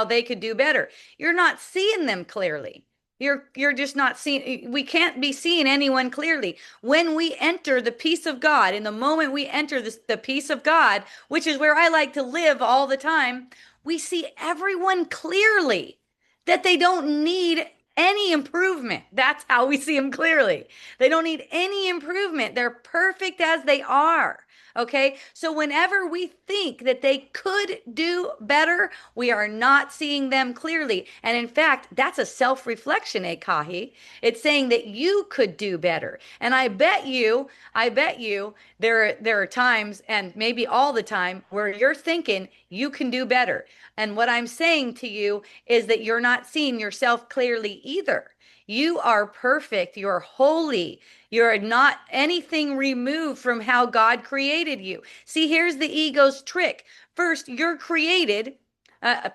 they could do better. You're not seeing them clearly. You're just not seeing, we can't be seeing anyone clearly. When we enter the peace of God, in the moment we enter the peace of God, which is where I like to live all the time, we see everyone clearly, that they don't need any improvement. That's how we see them clearly. They don't need any improvement. They're perfect as they are. Okay. So whenever we think that they could do better, we are not seeing them clearly. And in fact, that's a self reflection, Ekahi. It's saying that you could do better. And I bet you there are times, and maybe all the time, where you're thinking you can do better. And what I'm saying to you is that you're not seeing yourself clearly either. You are perfect. You're holy. You're not anything removed from how God created you. See, here's the ego's trick. First, you're created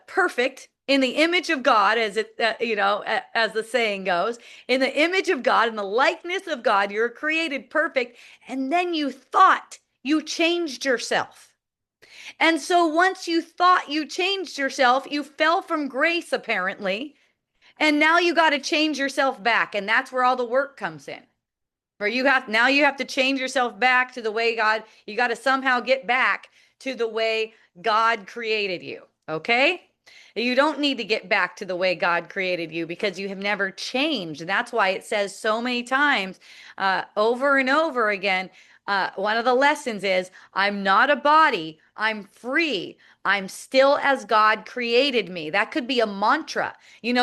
perfect in the image of God, as it, as the saying goes, in the image of God, in the likeness of God, you're created perfect. And then you thought you changed yourself. And so once you thought you changed yourself, you fell from grace, apparently. And now you got to change yourself back. And that's where all the work comes in. Where you have to change yourself back to the way God, you got to somehow get back to the way God created you. Okay? You don't need to get back to the way God created you because you have never changed. And that's why it says so many times, over and over again, one of the lessons is I'm not a body, I'm free. I'm still as God created me. That could be a mantra.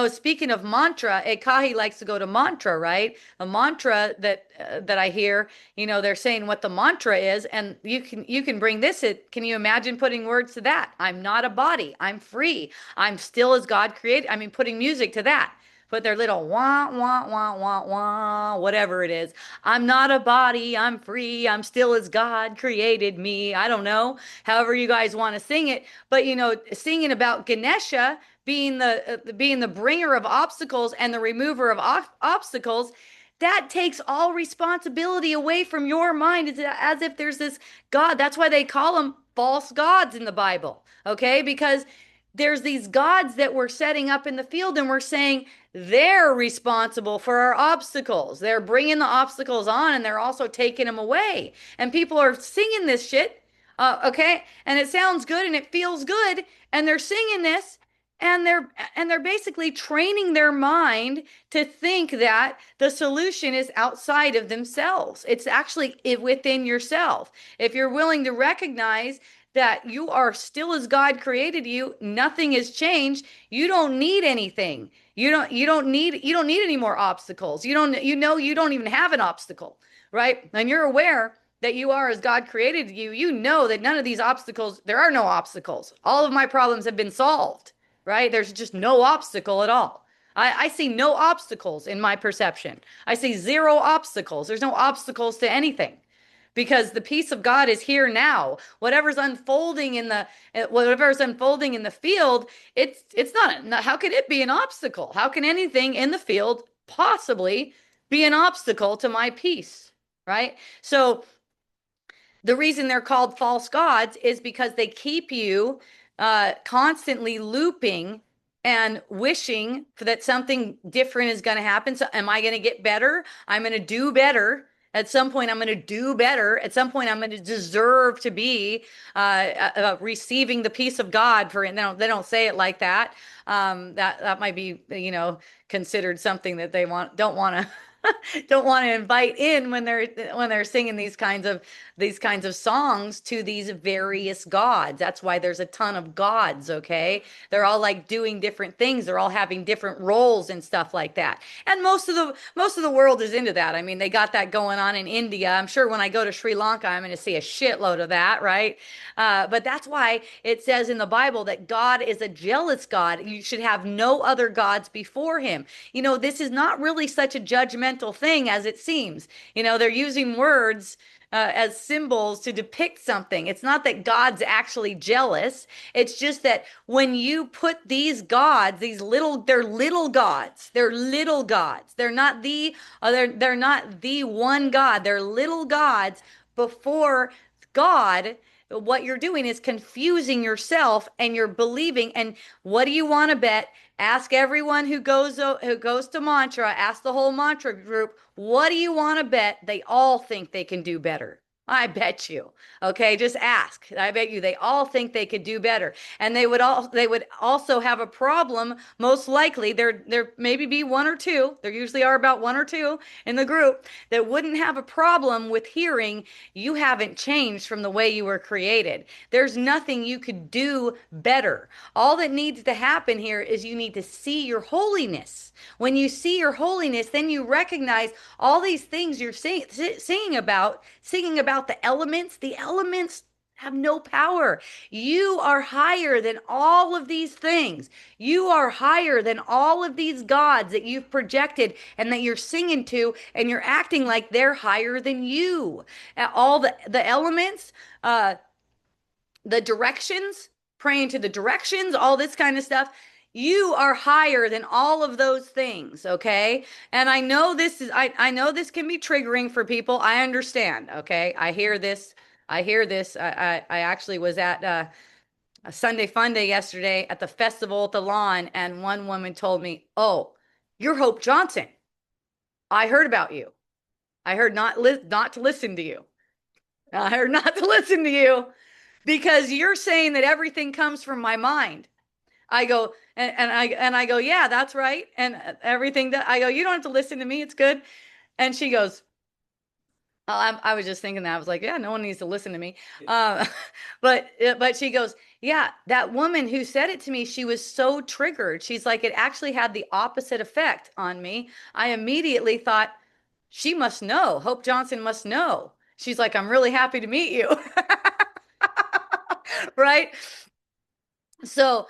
Speaking of mantra, Ekahi likes to go to mantra, right? A mantra that I hear, they're saying what the mantra is, and you can bring this. Can you imagine putting words to that? I'm not a body. I'm free. I'm still as God created. I mean, putting music to that. Put their little wah, wah, wah, wah, wah, whatever it is. I'm not a body. I'm free. I'm still as God created me. I don't know. However you guys want to sing it. But, singing about Ganesha being the bringer of obstacles and the remover of obstacles, that takes all responsibility away from your mind. It's as if there's this God. That's why they call them false gods in the Bible. Okay? Because there's these gods that we're setting up in the field, and we're saying they're responsible for our obstacles. They're bringing the obstacles on, and they're also taking them away. And people are singing this shit, okay? And it sounds good and it feels good, and they're singing this, and they're basically training their mind to think that the solution is outside of themselves. It's actually within yourself. If you're willing to recognize that you are still as God created you, nothing has changed. You don't need anything. You don't need any more obstacles. You don't even have an obstacle, right? And you're aware that you are as God created you. You know that none of these obstacles, there are no obstacles. All of my problems have been solved, right? There's just no obstacle at all. I see no obstacles in my perception. I see zero obstacles. There's no obstacles to anything because the peace of God is here now. Whatever's unfolding in the field, it's not, how could it be an obstacle? How can anything in the field possibly be an obstacle to my peace? Right? So the reason they're called false gods is because they keep you constantly looping and wishing for that something different is going to happen. So, am I going to get better? I'm going to do better. At some point, I'm going to do better. At some point, I'm going to deserve to be receiving the peace of God. For they don't say it like that. That might be considered something that they don't want to don't want to invite in when they're singing these kinds of songs to these various gods. That's why there's a ton of gods, okay? They're all like doing different things. They're all having different roles and stuff like that. And most of the world is into that. I mean, they got that going on in India. I'm sure when I go to Sri Lanka, I'm going to see a shitload of that, right? But that's why it says in the Bible that God is a jealous God. You should have no other gods before him. This is not really such a judgmental thing as it seems. They're using words as symbols to depict something. It's not that God's actually jealous. It's just that when you put these gods, they're little gods. They're little gods. They're not the one God. They're little gods before God. What you're doing is confusing yourself and you're believing. And what do you want to bet? Ask everyone who goes to mantra, ask the whole mantra group, what do you want to bet? They all think they can do better. I bet you. Okay, just ask. I bet you they all think they could do better. And they would also have a problem, most likely. There maybe be one or two. There usually are about one or two in the group that wouldn't have a problem with hearing you haven't changed from the way you were created. There's nothing you could do better. All that needs to happen here is you need to see your holiness. When you see your holiness, then you recognize all these things you're singing about the elements. The elements have no power. You are higher than all of these things. You are higher than all of these gods that you've projected and that you're singing to, and you're acting like they're higher than you. All the elements, the directions, praying to the directions, all this kind of stuff. You are higher than all of those things, okay? And I know this can be triggering for people. I understand, okay? I hear this. I hear this. I actually was at a Sunday Fun Day yesterday at the festival at the lawn, and one woman told me, "Oh, you're Hope Johnson. I heard about you. I heard not to listen to you. I heard not to listen to you because you're saying that everything comes from my mind." I go and I go, "Yeah, that's right." And everything that I go, "You don't have to listen to me. It's good." And she goes, "Oh, I was just thinking that." I was like, "Yeah, no one needs to listen to me." Uh, but she goes, "Yeah, that woman who said it to me, she was so triggered. She's like, it actually had the opposite effect on me. I immediately thought, she must know. Hope Johnson must know." She's like, "I'm really happy to meet you." Right? So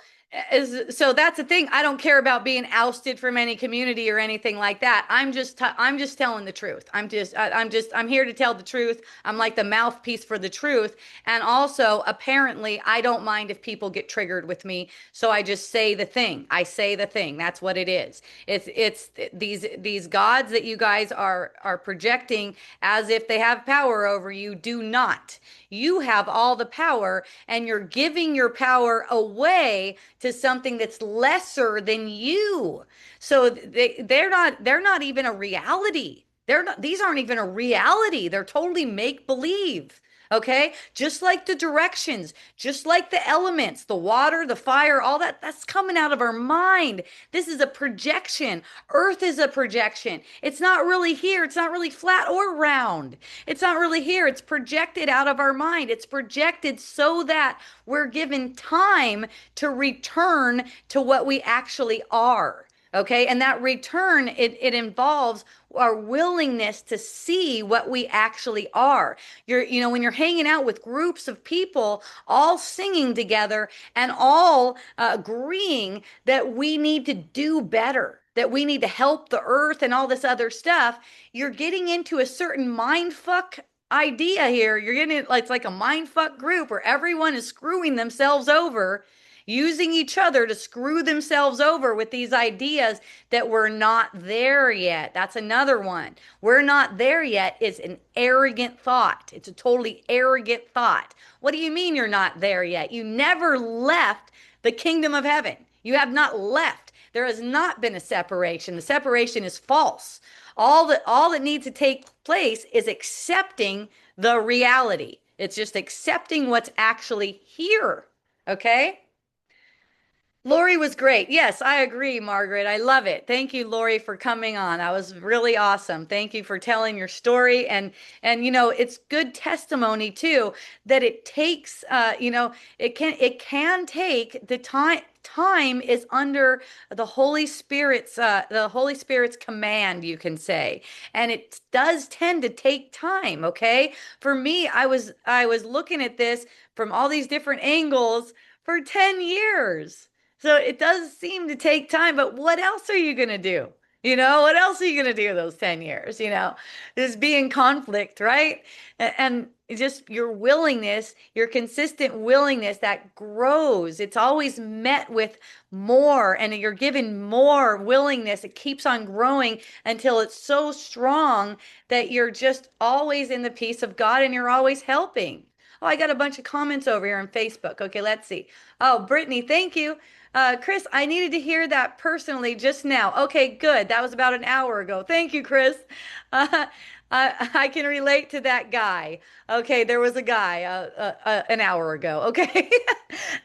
so that's the thing. I don't care about being ousted from any community or anything like that. I'm just telling the truth. I'm here to tell the truth. I'm like the mouthpiece for the truth. And also, apparently, I don't mind if people get triggered with me. So I just say the thing. I say the thing. That's what it is. It's these gods that you guys are projecting as if they have power over you do not. You have all the power, and you're giving your power away to something that's lesser than you. So they're not even a reality. They're not, these aren't even a reality. They're totally make believe. Okay? Just like the directions, just like the elements, the water, the fire, all that, that's coming out of our mind. This is a projection. Earth is a projection. It's not really here. It's not really flat or round. It's not really here. It's projected out of our mind. It's projected so that we're given time to return to what we actually are. Okay. And that return, it involves our willingness to see what we actually are. When you're hanging out with groups of people all singing together and all agreeing that we need to do better, that we need to help the earth and all this other stuff, you're getting into a certain mind fuck idea here. You're getting it's like a mind fuck group where everyone is screwing themselves over, using each other to screw themselves over with these ideas that we're not there yet. That's another one. We're not there yet is an arrogant thought. It's a totally arrogant thought. What do you mean you're not there yet? You never left the kingdom of heaven. You have not left. There has not been a separation. The separation is false. All that needs to take place is accepting the reality. It's just accepting what's actually here. Okay? Lori was great. Yes, I agree, Margaret. I love it. Thank you, Lori, for coming on. That was really awesome. Thank you for telling your story. And it's good testimony too that it takes it can take the time is under the Holy Spirit's command, you can say. And it does tend to take time, okay? For me, I was looking at this from all these different angles for 10 years. So it does seem to take time, but what else are you going to do? What else are you going to do those 10 years? Just be in conflict, right? And just your willingness, your consistent willingness that grows. It's always met with more, and you're given more willingness. It keeps on growing until it's so strong that you're just always in the peace of God and you're always helping. Oh, I got a bunch of comments over here on Facebook. Okay, let's see. Oh, Brittany, thank you. Chris, I needed to hear that personally just now. Okay, good. That was about an hour ago. Thank you, Chris. Uh, I can relate to that guy. Okay, there was a guy an hour ago. Okay,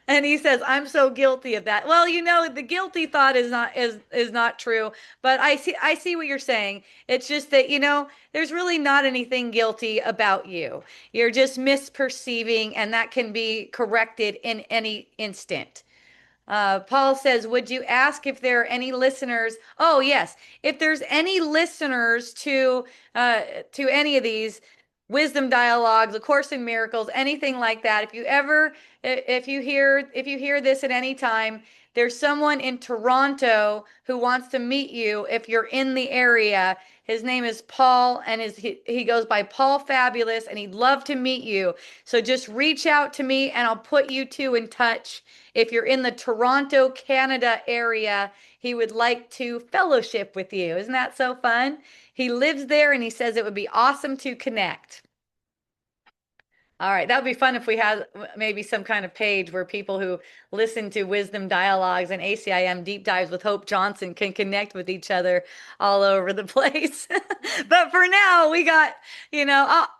and he says, "I'm so guilty of that." Well, the guilty thought is not true. But I see what you're saying. It's just that there's really not anything guilty about you. You're just misperceiving, and that can be corrected in any instant. Paul says, would you ask if there are any listeners? Oh, yes. If there's any listeners to any of these wisdom dialogues, A Course in Miracles, anything like that, if you hear this at any time, there's someone in Toronto who wants to meet you if you're in the area. His name is Paul, and he goes by Paul Fabulous, and he'd love to meet you. So just reach out to me, and I'll put you two in touch. If you're in the Toronto, Canada area, he would like to fellowship with you. Isn't that so fun? He lives there, and he says it would be awesome to connect. All right, that would be fun if we had maybe some kind of page where people who listen to Wisdom Dialogues and ACIM Deep Dives with Hope Johnson can connect with each other all over the place. But for now,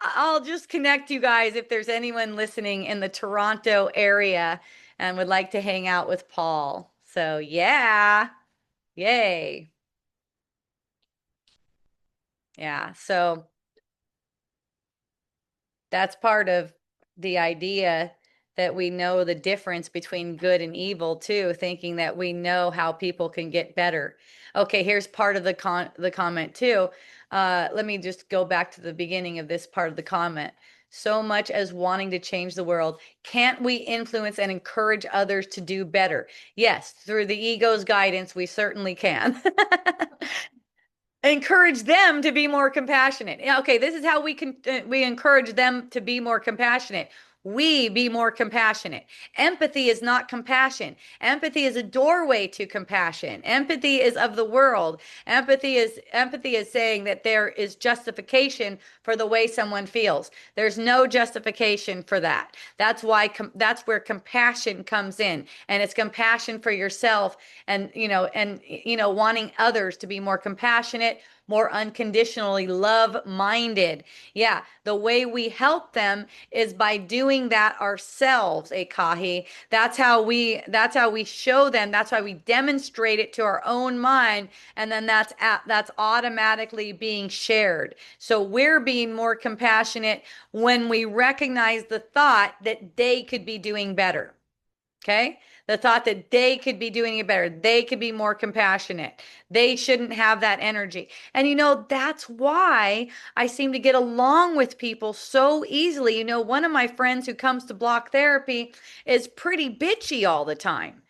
I'll just connect you guys if there's anyone listening in the Toronto area and would like to hang out with Paul. So, yeah, yay. Yeah, so that's part of the idea that we know the difference between good and evil too, thinking that we know how people can get better. Okay, here's part of the comment too. Let me just go back to the beginning of this part of the comment. So much as wanting to change the world, can't we influence and encourage others to do better? Yes, through the ego's guidance, we certainly can. Encourage them to be more compassionate. Yeah, okay, this is how we encourage them to be more compassionate. We be more compassionate. Empathy is not compassion. Empathy is a doorway to compassion. Empathy is of the world. Empathy is saying that there is justification for the way someone feels. There's no justification for that. That's where compassion comes in, and it's compassion for yourself, and wanting others to be more compassionate, more unconditionally love minded. Yeah, the way we help them is by doing that ourselves, Ekahi. That's how we show them, that's why we demonstrate it to our own mind, and then that's automatically being shared. So we're being more compassionate when we recognize the thought that they could be doing better. Okay. The thought that they could be doing it better. They could be more compassionate. They shouldn't have that energy. And that's why I seem to get along with people so easily. One of my friends who comes to block therapy is pretty bitchy all the time.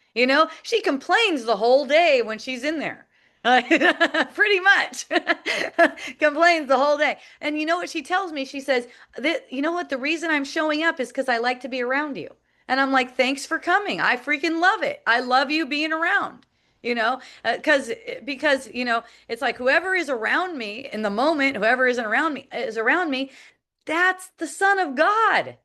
She complains the whole day when she's in there. Pretty much complains the whole day. And you know what she tells me? She says, you know what? The reason I'm showing up is because I like to be around you. And I'm like, thanks for coming. I freaking love it. I love you being around, because it's like whoever is around me in the moment, whoever isn't around me is around me. That's the Son of God.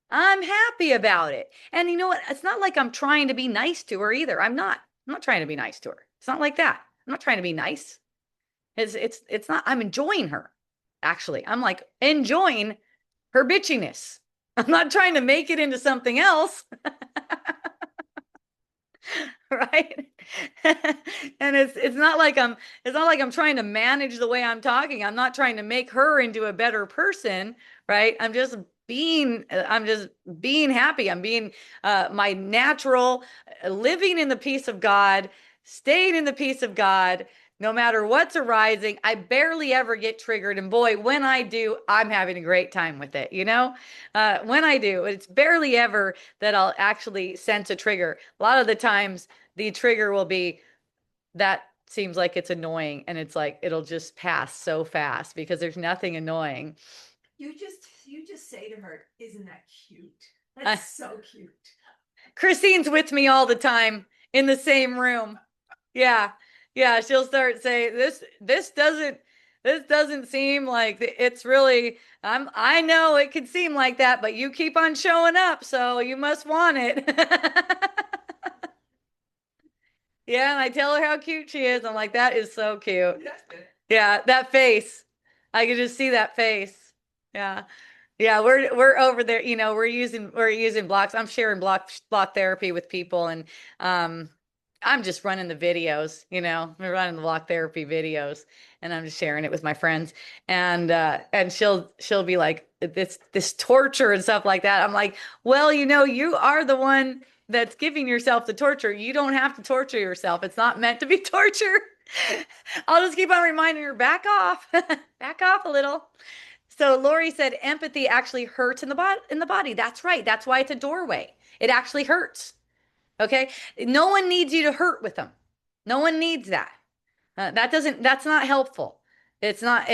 I'm happy about it. And you know what? It's not like I'm trying to be nice to her either. I'm not. I'm not trying to be nice to her. It's not like that. I'm not trying to be nice. It's not. I'm enjoying her. Actually, I'm like enjoying her bitchiness. I'm not trying to make it into something else. Right. And it's not like I'm trying to manage the way I'm talking. I'm not trying to make her into a better person, right? I'm just being happy. I'm being my natural, living in the peace of God, staying in the peace of God, no matter what's arising. I barely ever get triggered, and boy, when I do, I'm having a great time with it. When I do, it's barely ever that I'll actually sense a trigger. A lot of the times the trigger will be, that seems like it's annoying, and it's like it'll just pass so fast because there's nothing annoying. You just say to her, "Isn't that cute? Uh, That's so cute." Christine's with me all the time in the same room. Yeah. Yeah, she'll start saying this doesn't seem like it's really. I know it can seem like that, but you keep on showing up, so you must want it. Yeah, and I tell her how cute she is. I'm like, that is so cute. Yeah, that face. I could just see that face. Yeah. Yeah, we're over there, we're using blocks. I'm sharing block therapy with people, and um I'm just running the videos, we're running the block therapy videos, and I'm just sharing it with my friends. And she'll be like, this torture and stuff like that. I'm like, well, you are the one that's giving yourself the torture. You don't have to torture yourself. It's not meant to be torture. I'll just keep on reminding her, back off. Back off a little. So Lori said empathy actually hurts in the body. That's right. That's why it's a doorway. It actually hurts. Okay. No one needs you to hurt with them. No one needs that. That's not helpful. It's not.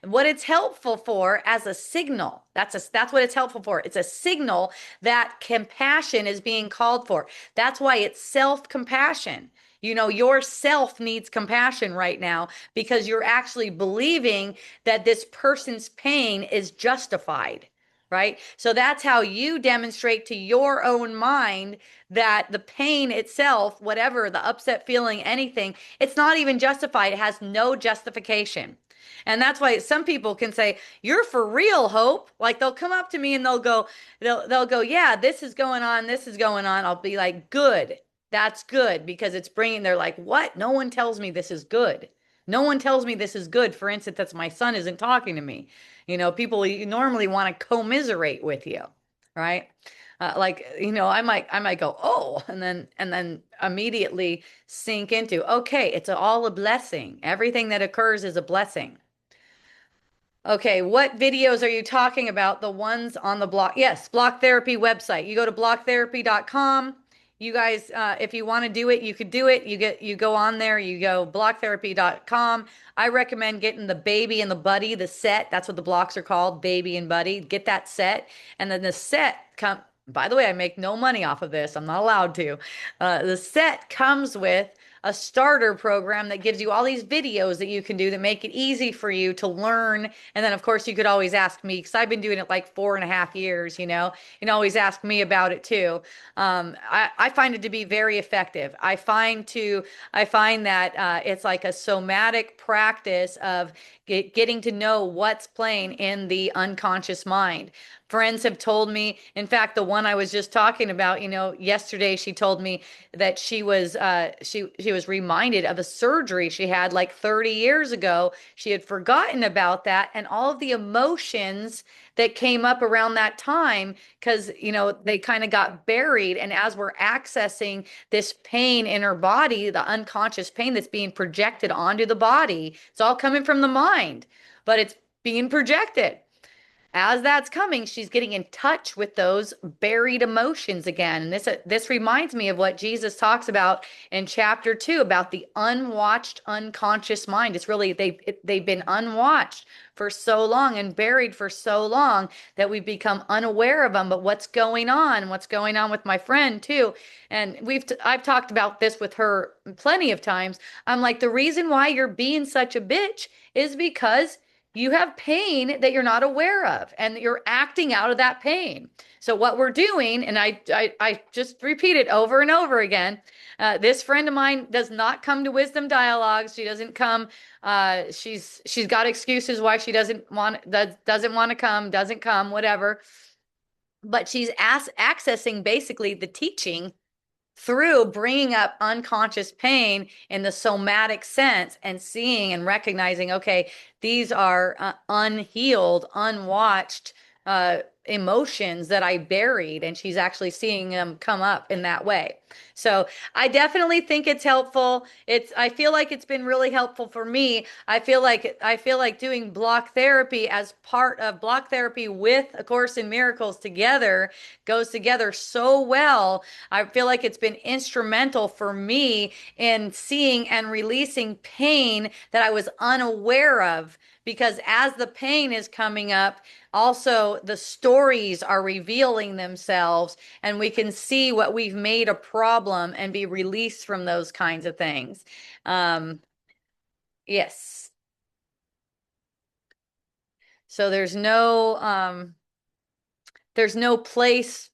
What it's helpful for as a signal, that's what it's helpful for. It's a signal that compassion is being called for. That's why it's self-compassion. You know, yourself needs compassion right now because you're actually believing that this person's pain is justified, right? So that's how you demonstrate to your own mind that the pain itself, whatever the upset feeling, anything, it's not even justified. It has no justification. And that's why some people can say, "You're for real, Hope." Like they'll come up to me and they'll go, "Yeah, this is going on, this is going on." I'll be like, "Good. That's good," because it's bringing, they're like, "What? No one tells me this is good. No one tells me this is good." For instance, that's my son isn't talking to me. You know, people normally want to commiserate with you, right? Like, you know, I might go, "Oh," and then immediately sink into, "Okay, it's all a blessing. Everything that occurs is a blessing." Okay, what videos are you talking about? The ones on the block? Yes, block therapy website. You go to blocktherapy.com. You guys, if you want to do it, you could do it. You go on there, you go blocktherapy.com. I recommend getting the baby and the buddy, the set. That's what the blocks are called, baby and buddy. Get that set. And then the set come, by the way, I make no money off of this. I'm not allowed to. The set comes with a starter program that gives you all these videos that you can do that make it easy for you to learn. And then, of course, you could always ask me because I've been doing it like 4.5 years, you know, and always ask me about it too. I find it to be very effective. I find that it's like a somatic practice of getting to know what's playing in the unconscious mind. Friends have told me, in fact, the one I was just talking about, you know, yesterday she told me that she was reminded of a surgery she had like 30 years ago. She had forgotten about that and all of the emotions that came up around that time because, you know, they kind of got buried. And as we're accessing this pain in her body, the unconscious pain that's being projected onto the body, it's all coming from the mind, but it's being projected. As that's coming, she's getting in touch with those buried emotions again. And this reminds me of what Jesus talks about in chapter 2 about the unwatched unconscious mind. It's really they've been unwatched for so long and buried for so long that we've become unaware of them. But what's going on? What's going on with my friend too? And I've talked about this with her plenty of times. I'm like, the reason why you're being such a bitch is because you have pain that you're not aware of and you're acting out of that pain. So what we're doing, and I just repeat it over and over again. This friend of mine does not come to wisdom dialogues. She doesn't come. She's got excuses why she doesn't want to come, doesn't come, whatever. But she's accessing basically the teaching through bringing up unconscious pain in the somatic sense and seeing and recognizing, okay, these are unhealed, unwatched emotions that I buried, and she's actually seeing them come up in that way. So I definitely think it's helpful. I feel like it's been really helpful for me. I feel like doing block therapy as part of block therapy with A Course in Miracles together goes together so well. I feel like it's been instrumental for me in seeing and releasing pain that I was unaware of. Because as the pain is coming up, also the stories are revealing themselves, and we can see what we've made a problem and be released from those kinds of things. Um, yes. So there's no place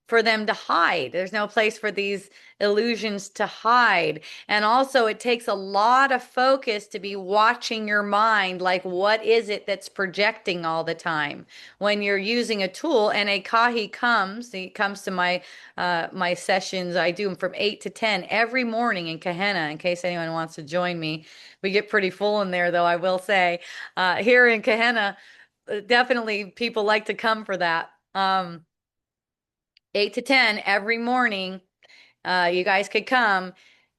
for them to hide. There's no place for these illusions to hide. And also, it takes a lot of focus to be watching your mind. Like, what is it that's projecting all the time? When you're using a tool, and a Kahi comes, he comes to my sessions. I do them from 8 to 10 every morning in Kehena. In case anyone wants to join me, we get pretty full in there, though. I will say, here in Kehena, definitely people like to come for that. 8 to 10 every morning. You guys could come.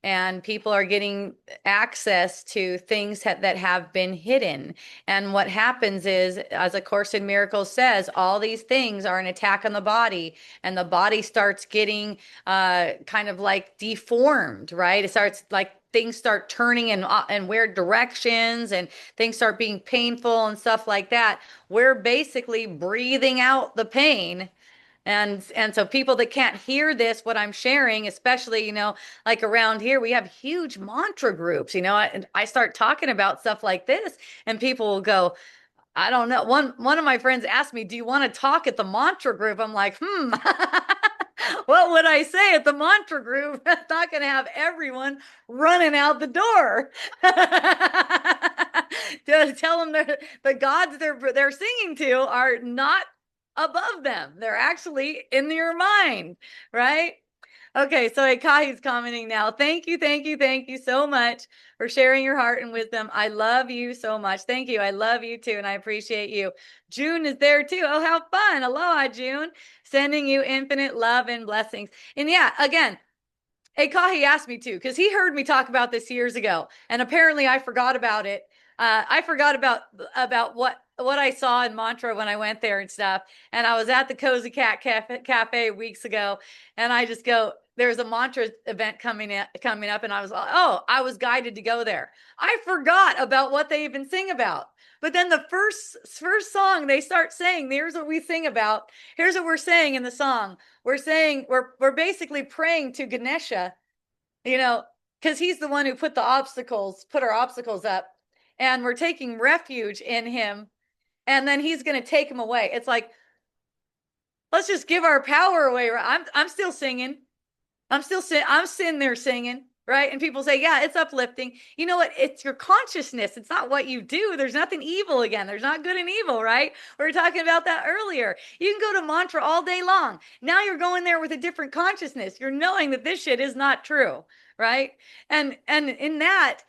and people are getting access to things that have been hidden. And what happens is, as A Course in Miracles says, all these things are an attack on the body, and the body starts getting kind of like deformed, right? It starts like things start turning in weird directions, and things start being painful and stuff like that. We're basically breathing out the pain. And so people that can't hear this, what I'm sharing, especially, like around here, we have huge mantra groups, and I start talking about stuff like this, and people will go, I don't know. One of my friends asked me, "Do you want to talk at the mantra group?" I'm like, what would I say at the mantra group? I'm not going to have everyone running out the door. To tell them that the gods they're singing to are not above them. They're actually in your mind, right? Okay, so Akahi's commenting now. Thank you, thank you, thank you so much for sharing your heart and wisdom. I love you so much. Thank you. I love you too, and I appreciate you. June is there too. Oh, how fun. Aloha, June. Sending you infinite love and blessings. And yeah, again, Kahi asked me to, because he heard me talk about this years ago, and apparently I forgot about it. I forgot about what I saw in Mantra when I went there and stuff. And I was at the Cozy Cat Cafe weeks ago, and I just go, there's a Mantra event coming up, and I was like, oh, I was guided to go there. I forgot about what they even sing about. But then the first song they start saying, here's what we sing about. Here's what we're saying in the song. We're saying we're basically praying to Ganesha, because he's the one who put our obstacles up, and we're taking refuge in him, and then he's going to take them away. It's like, let's just give our power away. I'm still singing. I'm sitting there singing, right? And people say, yeah, it's uplifting. You know what? It's your consciousness. It's not what you do. There's nothing evil again. There's not good and evil, right? We were talking about that earlier. You can go to mantra all day long. Now you're going there with a different consciousness. You're knowing that this shit is not true, right? And in that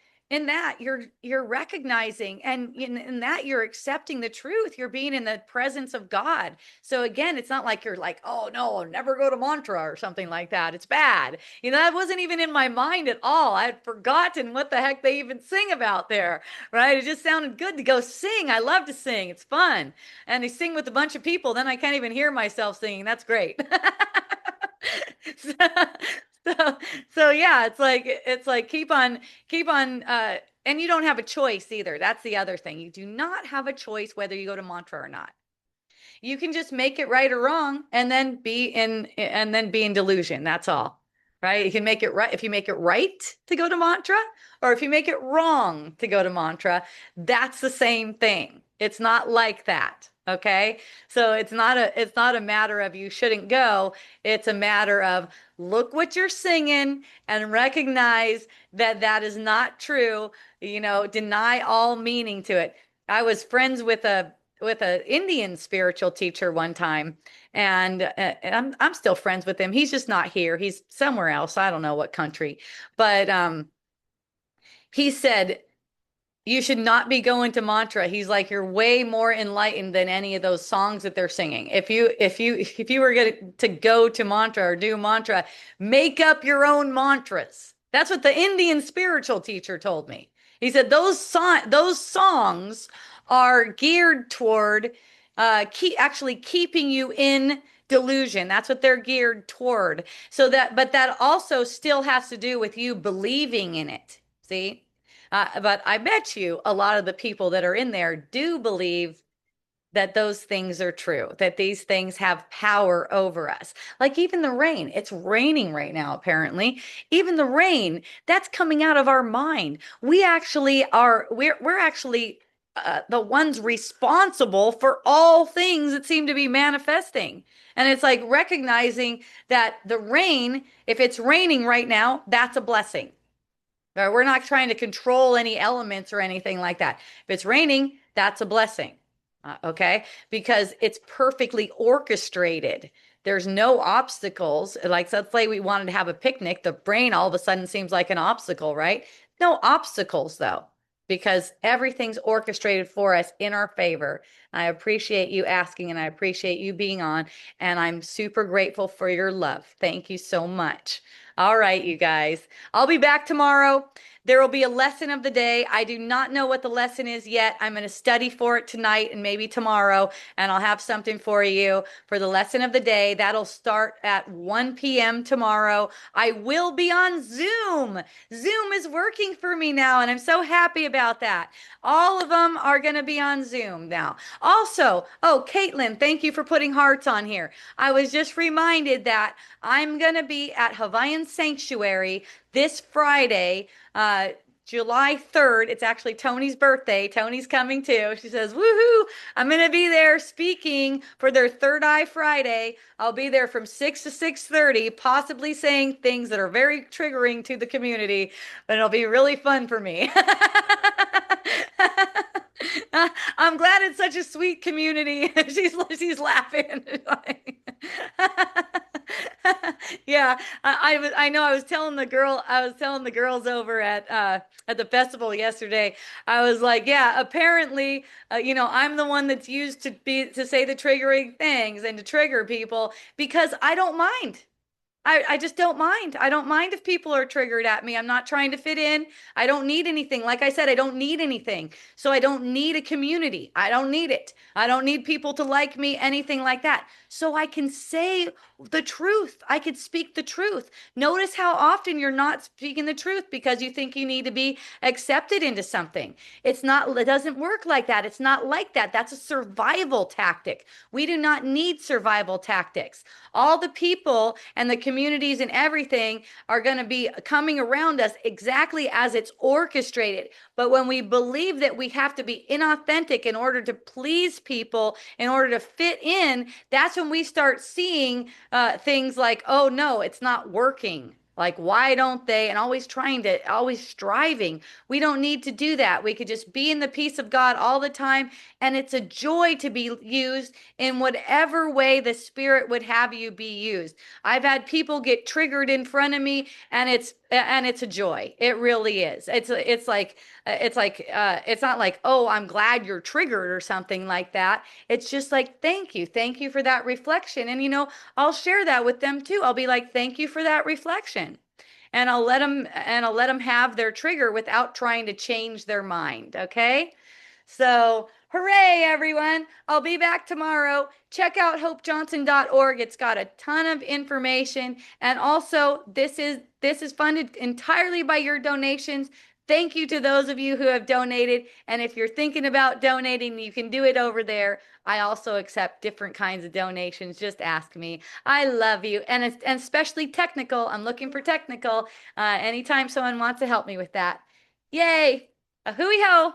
you're recognizing, and in that you're accepting the truth. You're being in the presence of God. So again, it's not like you're like, oh no, I'll never go to mantra or something like that. It's bad. That wasn't even in my mind at all. I had forgotten what the heck they even sing about there, right? It just sounded good to go sing. I love to sing. It's fun. And they sing with a bunch of people. Then I can't even hear myself singing. That's great. so, so, so yeah, it's like keep on, and you don't have a choice either. That's the other thing. You do not have a choice whether you go to mantra or not. You can just make it right or wrong, and then be in delusion. That's all. Right? You can make it right. If you make it right to go to mantra, or if you make it wrong to go to mantra, that's the same thing. It's not like that. Okay. So it's not a matter of you shouldn't go. It's a matter of look what you're singing and recognize that that is not true. Deny all meaning to it. I was friends with a Indian spiritual teacher one time, and I'm still friends with him. He's just not here. He's somewhere else. I don't know what country, but he said you should not be going to mantra. He's like, you're way more enlightened than any of those songs that they're singing. If you were going to go to mantra or do mantra, make up your own mantras. That's what the Indian spiritual teacher told me. He said those songs are geared toward actually keeping you in delusion. That's what they're geared toward. But that also still has to do with you believing in it. See? But I bet you a lot of the people that are in there do believe that those things are true, that these things have power over us. Like even the rain, it's raining right now, apparently. Even the rain, that's coming out of our mind. We're actually the ones responsible for all things that seem to be manifesting. And it's like recognizing that the rain, if it's raining right now, that's a blessing. We're not trying to control any elements or anything like that. If it's raining, that's a blessing. Okay? Because it's perfectly orchestrated. There's no obstacles. Like, let's say we wanted to have a picnic. The brain all of a sudden seems like an obstacle, right? No obstacles, though, because everything's orchestrated for us in our favor. I appreciate you asking, and I appreciate you being on, and I'm super grateful for your love. Thank you so much. All right, you guys. I'll be back tomorrow. There will be a lesson of the day. I do not know what the lesson is yet. I'm going to study for it tonight and maybe tomorrow, and I'll have something for you for the lesson of the day. That'll start at 1 p.m. tomorrow. I will be on Zoom. Zoom is working for me now, and I'm so happy about that. All of them are going to be on Zoom now. Also, oh, Caitlin, thank you for putting hearts on here. I was just reminded that I'm going to be at Hawaiian Sanctuary this Friday, July 3rd. It's actually Tony's birthday. Tony's coming too. She says, woohoo, I'm going to be there speaking for their Third Eye Friday. I'll be there from 6 to 6:30, possibly saying things that are very triggering to the community, but it'll be really fun for me. I'm glad it's such a sweet community. She's laughing. Yeah, I know I was telling the girls over at the festival yesterday. I was like, yeah, apparently, I'm the one that's used to say the triggering things and to trigger people because I don't mind. I just don't mind. I don't mind if people are triggered at me. I'm not trying to fit in. I don't need anything. Like I said, I don't need anything. So I don't need a community. I don't need it. I don't need people to like me, anything like that. So I can say the truth. I could speak the truth. Notice how often you're not speaking the truth because you think you need to be accepted into something. It doesn't work like that. It's not like that. That's a survival tactic. We do not need survival tactics. All the people and the communities and everything are going to be coming around us exactly as it's orchestrated. But when we believe that we have to be inauthentic in order to please people, in order to fit in, that's when we start seeing things like, oh no, it's not working. Like, why don't they? And always striving. We don't need to do that. We could just be in the peace of God all the time. And it's a joy to be used in whatever way the Spirit would have you be used. I've had people get triggered in front of me, and it's a joy. It really is. It's not like, oh, I'm glad you're triggered or something like that. It's just like, thank you for that reflection. And I'll share that with them too. I'll be like, thank you for that reflection. And I'll let them have their trigger without trying to change their mind. Okay. So, hooray, everyone. I'll be back tomorrow. Check out hopejohnson.org. It's got a ton of information. And also, this is funded entirely by your donations. Thank you to those of you who have donated. And if you're thinking about donating, you can do it over there. I also accept different kinds of donations. Just ask me. I love you. And especially technical. I'm looking for technical anytime someone wants to help me with that. Yay! A hooey ho!